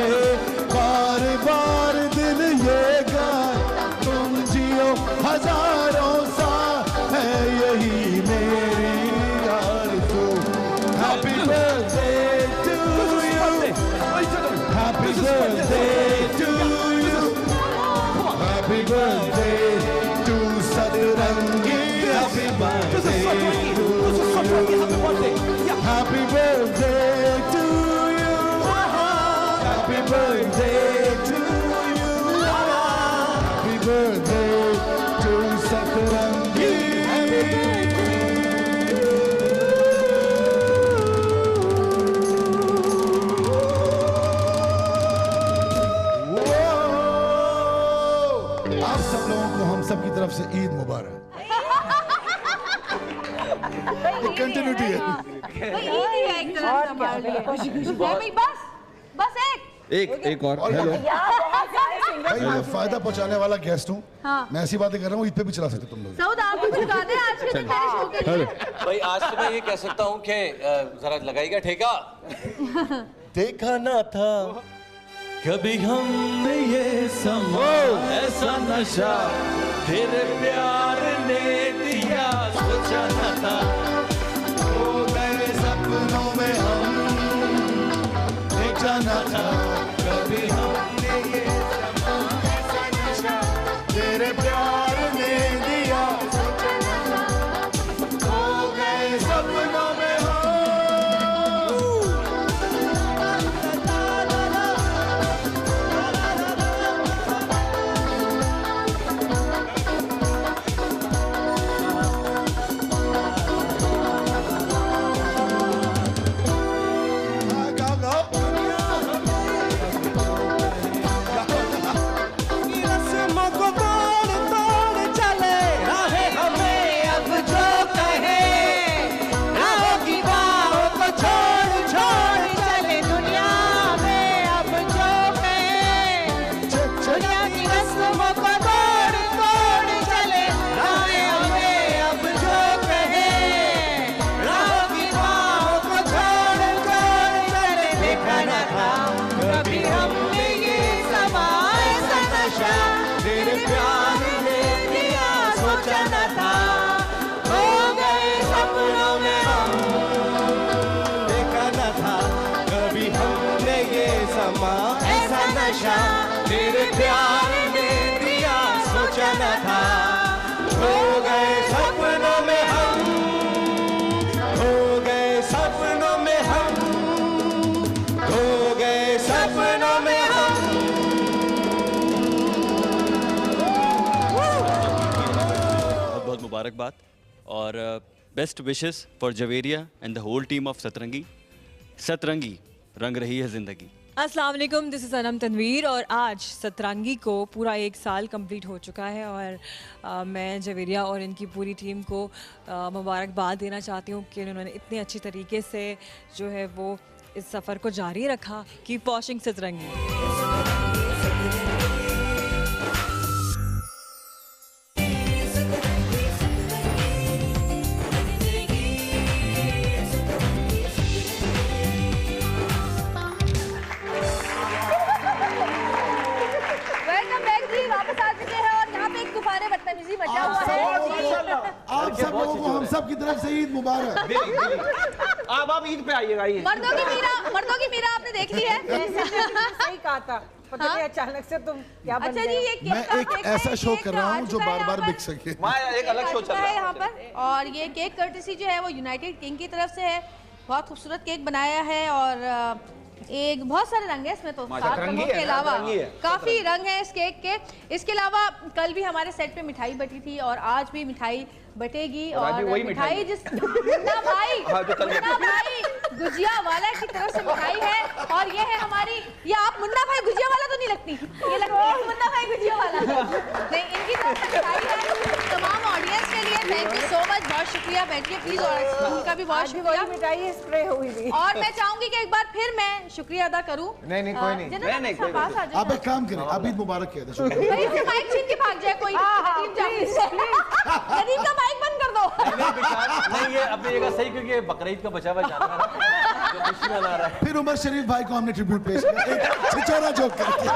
बार बार दिन ये गाए। तुम जियो हजारों साल है यही मेरी आरज़ू। Happy birthday to you, happy birthday to you, happy birthday to Satrangi, happy birthday to you, happy birthday to you, happy birthday to you, happy birthday to Satrangi. आप सब लोगों को हम सब की तरफ से ईद मुबारक। तो कंटिन्यूटी है। बस एक और हेलो भाई मैं फायदा पहुंचाने वाला गेस्ट हूँ। हाँ। मैं ऐसी बातें कर रहा हूँ, ईद पे भी चला सकते तुम लोग। सऊद आप कुछ गा दें आज के दिन मेरे शो के लिए। भाई आज तो मैं ये कह सकता हूँ कि जरा लगाएगा ठेका। देखा ना था कभी हमने ये समा, ऐसा नशा तेरे प्यार ने दिया, सोचा ना था। हो गए सपनों में हम, देखा ना था कभी हमने ये समा, ऐसा नशा तेरे प्यार ने दिया, सोचा ना था। हो गए सपनों में तेरे प्यार ने दिया, सोचा न था। हो गए सपनों में हम, हो गए सपनों में हम, हो गए सपनों में मुबारकबाद और best wishes for Javeria and the whole team of Satrangi. सतरंगी रंग रही है ज़िंदगी। अस्सलाम वालेकुम, दिस इज़ अनम तनवीर और आज सतरंगी को पूरा 1 साल कंप्लीट हो चुका है और मैं जवेरिया और इनकी पूरी टीम को मुबारकबाद देना चाहती हूँ कि उन्होंने इतने अच्छी तरीके से जो है वो इस सफ़र को जारी रखा। कीप वॉचिंग सतरंगी। आप सब लोगों को हम सब की तरफ से ईद मुबारक। आप ईद पे आइएगा। मर्दों की मीरा आपने देख ली है। सही कहा था, पता नहीं अचानक से तुम क्या बन गए। जी ये मैं एक ऐसा शो कर रहा हूँ जो बार बार बिक सके। एक अलग शो चल रहा है यहाँ पर और ये केक कर्टेसी जो है वो यूनाइटेड किंग की तरफ से है। बहुत खूबसूरत केक बनाया है और एक बहुत सारे रंग है इसमें, तो 7 रंगों के अलावा काफी रंग है इस केक के। इसके अलावा कल भी हमारे सेट पे मिठाई बटी थी और आज भी मिठाई बटेगी और मिठाई जिस मुन्ना भाई गुजिया वाला की तरफ से मिठाई है और ये है हमारी, ये आप मुन्ना भाई गुजिया वाला तो नहीं लगती, ये लगती है मुन्ना भाई गुजिया वाला नहीं, इनकी तरफ से मिठाई है तमाम ऑडियंस के लिए। थैंक यू सो मच, बहुत शुक्रिया। बैठिए प्लीज और उनका भी बहुत शुक्रिया। मिठाई स्प्रे हुई थी और मैं चाहूंगी कि एक बार फिर मैं शुक्रिया अदा करूं। नहीं कोई नहीं, आप एक काम करें, आप ईद मुबारक कह दें। माइक छीन के भाग जाए कोई। नदीम का माइक बंद कर दो। नहीं ये अपनी जगह सही, क्योंकि बकरीद का बचा हुआ जाना है। फिर उमर शरीफ भाई को हमने ट्रिब्यूट पेश किया, छिछोरा जोक करके।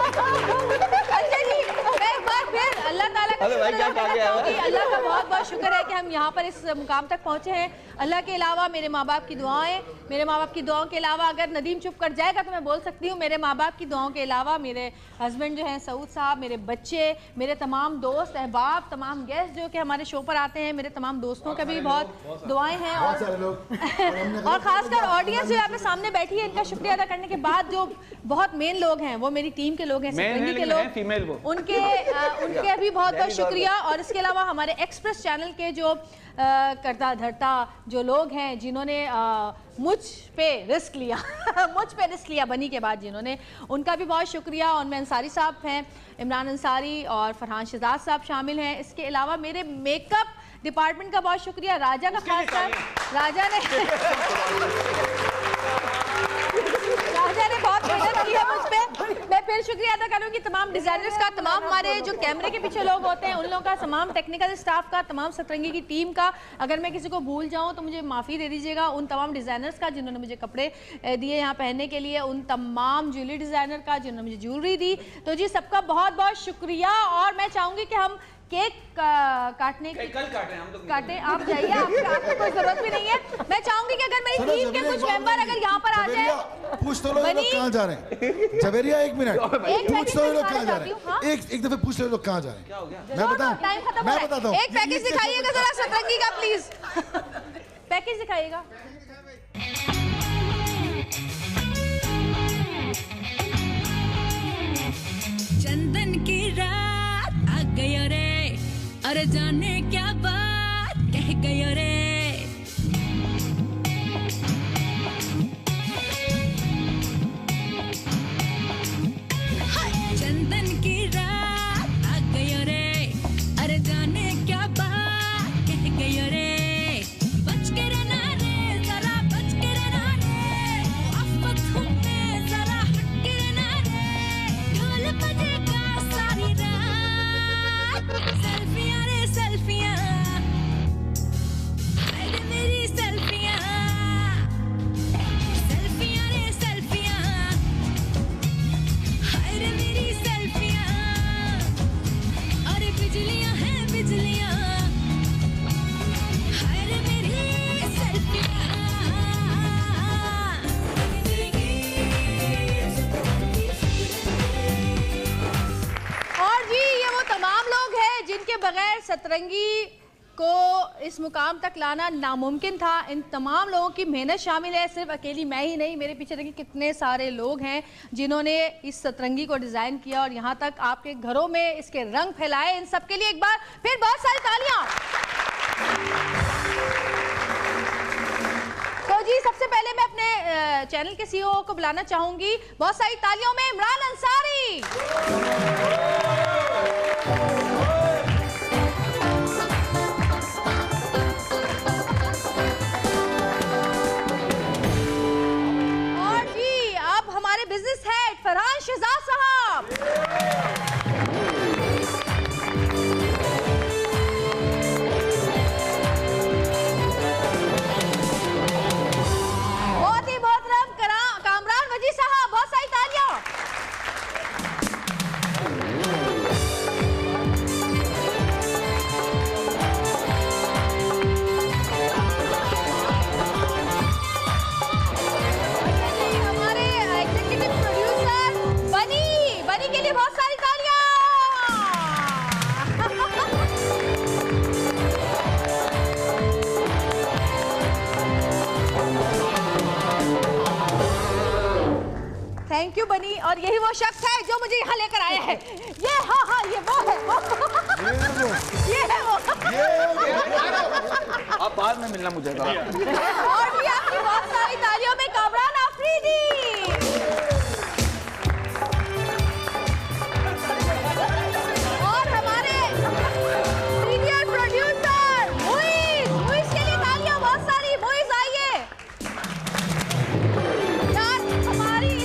अच्छा जी, मैं एक बार फिर अल्लाह ताला का शुक्र अदा करना चाहूंगी। अल्लाह का बहुत बहुत शुक्र है कि हम यहाँ पर इस मुकाम तक पहुँचे हैं। अल्लाह के अलावा मेरे माँ बाप की दुआएं, मेरे माँ बाप की दुआओं के अलावा अगर नदीम चुप कर जाएगा तो मैं बोल सकती हूँ मेरे माँ बाप की दुआओं के अलावा मेरे हस्बैंड जो हैं सऊद साहब, मेरे बच्चे, मेरे तमाम दोस्त अहबाब, तमाम गेस्ट जो कि हमारे शो पर आते हैं, मेरे तमाम दोस्तों का भी बहुत दुआएं हैं और खासकर ऑडियंस जो यहाँ पे सामने बैठी है इनका शुक्रिया अदा करने के बाद जो बहुत मेन लोग हैं वो मेरी टीम के लोग हैं, सतरंगी के लोग, उनके भी बहुत बहुत शुक्रिया। और इसके अलावा हमारे एक्सप्रेस चैनल के जो करता धरता जो लोग हैं जिन्होंने मुझ पे रिस्क लिया बनी के बाद जिन्होंने, उनका भी बहुत शुक्रिया। और मैं अंसारी साहब हैं, इमरान अंसारी और फरहान शहजाद साहब शामिल हैं। इसके अलावा मेरे मेकअप डिपार्टमेंट का बहुत शुक्रिया, राजा का खासकर, राजा ने बहुत मेहनत की है मुझ पे। मैं फिर शुक्रिया अदा करूँगी तमाम डिज़ाइनर्स का, तमाम हमारे जो कैमरे के पीछे लोग होते हैं उन लोगों का, तमाम टेक्निकल स्टाफ का, तमाम सतरंगी की टीम का। अगर मैं किसी को भूल जाऊँ तो मुझे माफ़ी दे दीजिएगा। उन तमाम डिज़ाइनर्स का जिन्होंने मुझे कपड़े दिए यहाँ पहनने के लिए, उन तमाम ज्वेलरी डिज़ाइनर का जिन्होंने मुझे ज्वेलरी दी। तो जी सबका बहुत बहुत शुक्रिया। और मैं चाहूँगी कि हम केक काटने की काटे, आप जाइए, आपको कोई जरूरत भी नहीं है। मैं चाहूंगी कि अगर मेरी टीम के कुछ मेंबर अगर यहाँ पर आ जाए। पूछ तो लो लोग कहाँ जा रहे हैं। जवेरिया एक मिनट, पूछ तो लोग कहाँ जा रहे हैं। एक दफे पूछ लो लोग कहाँ जा रहे हैं। क्या हो गया? मैं बताता हूँ। एक पैकेज दिखाइएगा जरा सतरंगी का प्लीज। पैकेज दिखाइएगा। चंदन की रात आ गयो रे, अरे जाने क्या बात कह गयो रे। चंदन की रात आ गयो रे, अरे जाने क्या बात कह गयो रे। बच के रहना रे, जरा बच के रहना रे, आफत हूँ मैं, जरा हट के रहना रे। ढोल बजेगा सारी रात, सेल्फियाँ रे सेल्फियाँ, हाय रे मेरी सेल्फियाँ, सेल्फियाँ रे सेल्फियाँ, हाय रे मेरी सेल्फियाँ। अरे बिजलियाँ हैं बिजलियाँ, हाय रे मेरी सेल्फियाँ। और जी ये वो तमाम लोग हैं जिनके बगैर सतरंगी को इस मुकाम तक लाना नामुमकिन था। इन तमाम लोगों की मेहनत शामिल है, सिर्फ अकेली मैं ही नहीं, मेरे पीछे देखिए कितने सारे लोग हैं जिन्होंने इस सतरंगी को डिज़ाइन किया और यहाँ तक आपके घरों में इसके रंग फैलाए। इन सब के लिए एक बार फिर बहुत सारी तालियां। तो जी सबसे पहले मैं अपने चैनल के सीईओ को बुलाना चाहूंगी, बहुत सारी तालियों में इमरान अंसारी। और जी अब हमारे बिजनेस हेड फरहान शहजाद साहब। साहब बहुत सारी तालियां। हमारे एग्जीक्यूटिव प्रोड्यूसर बनी के लिए बहुत सारी तालियां। थैंक यू बनी। और यही वो शख्स है जो मुझे यहाँ लेकर आया है। ये हाँ ये वो है ये है वो। आप बाद में मिलना मुझे। और भी आपकी बहुत सारी तालियों में कामरान आफरीदी। और हमारे सीनियर प्रोड्यूसर मुइज के लिए तालियां बहुत सारी। मुइज आइए यार हमारी।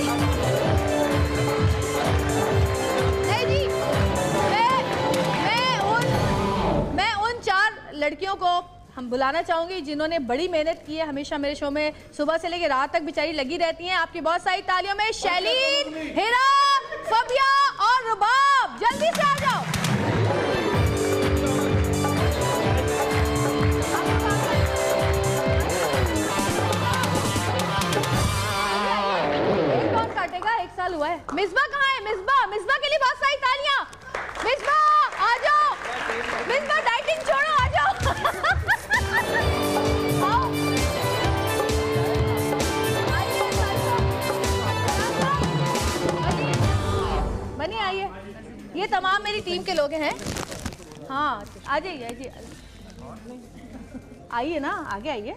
नहीं जी मैं उन 4 लड़कियों को हम बुलाना चाहूंगी जिन्होंने बड़ी मेहनत की है। हमेशा मेरे शो में सुबह से लेकर रात तक बेचारी लगी रहती हैं। आपकी बहुत सारी तालियों में शैलीन, हिरा, फबिया और रुबाब। जल्दी से आ जाओ। कौन काटेगा? 1 साल हुआ है। मिसबा कहाँ है? मिसबा के लिए बहुत सारी तालियां। मिसबा आ जाओ। मिसबा डाइटिंग छोड़ो, आ जाओ। बनी आइए। ये तमाम मेरी टीम के लोग हैं। हाँ आ जाइए आइए ना, आगे आइए।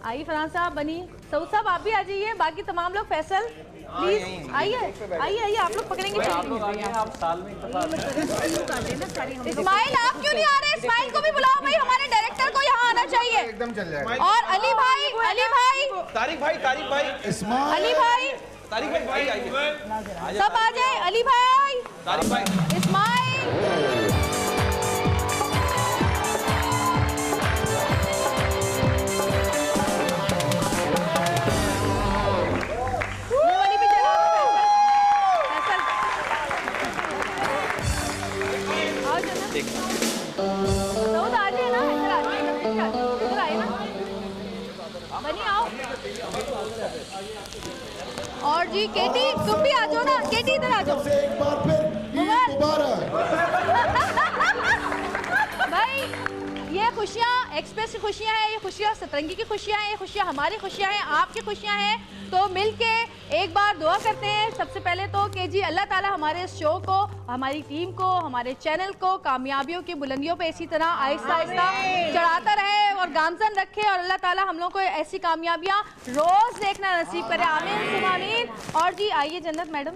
आइए फरहान साहब, बनी, सऊद साहब आप भी आ जाइए। बाकी तमाम लोग, फैसल प्लीज आइए आप लोग पकड़ेंगे। इस्माइल आप क्यों नहीं आ रहे? इस्माइल को भी बुलाओ भाई, हमारे डायरेक्टर को यहाँ आना चाहिए। एकदम चल जाएगा। और अली भाई तारिक भाई सब आ जाए। अली भाई, तारिक भाई, इस्माइल। सऊद आ जाए ना, इधर आइए ना, बनी आओ। और जी केटी तुम भी आ जाओ ना। केटी इधर आ जाओ। एक बार फिर भाई ये खुशियाँ एक्सप्रेस की खुशियाँ हैं, ये खुशियाँ सतरंगी की खुशियाँ हैं, ये खुशियाँ हमारी खुशियाँ हैं, आपकी खुशियाँ हैं। तो मिलके एक बार दुआ करते हैं। सबसे पहले तो कि जी अल्लाह ताला हमारे इस शो को, हमारी टीम को, हमारे चैनल को कामयाबियों की बुलंदियों पे इसी तरह आहिस्ता आहिस्ता चढ़ाता रहे और गामजन रखे। और अल्लाह ताला हम लोग को ऐसी कामयाबियाँ रोज़ देखना नसीब करे। आमीन सुम्मा आमीन। और जी आइए जन्नत मैडम,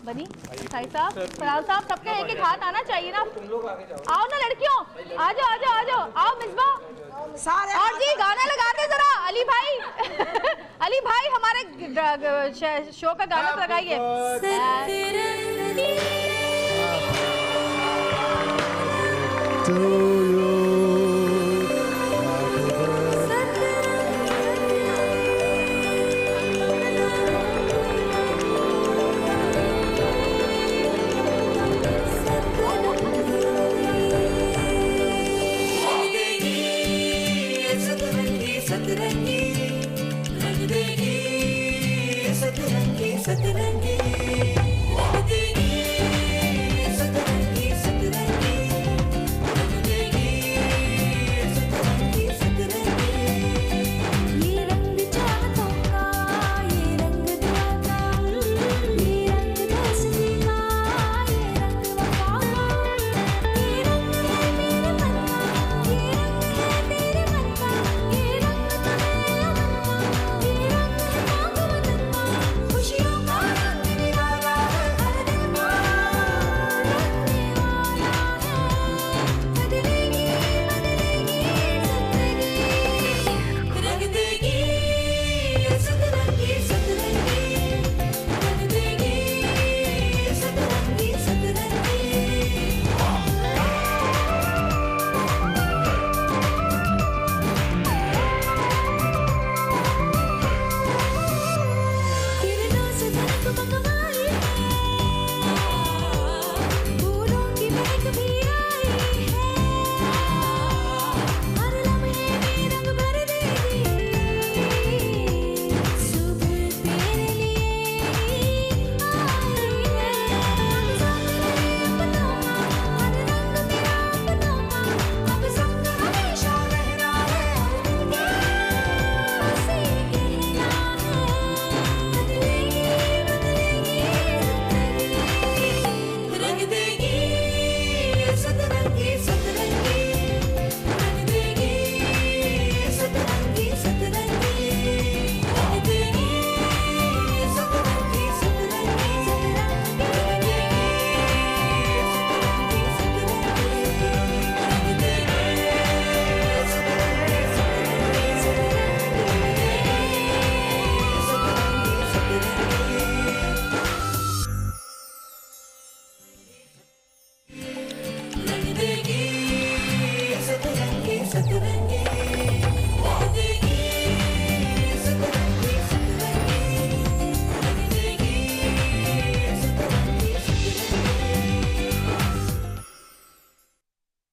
बनी, साई साहब, फराल साहब, सबके एक एक हाथ आना चाहिए ना। आओ ना लड़कियों, आ जाओ। आओ मिसबा सारे। और जी गाना लगा दे जरा अली भाई। अली भाई हमारे शो का गाना लगाइए। तो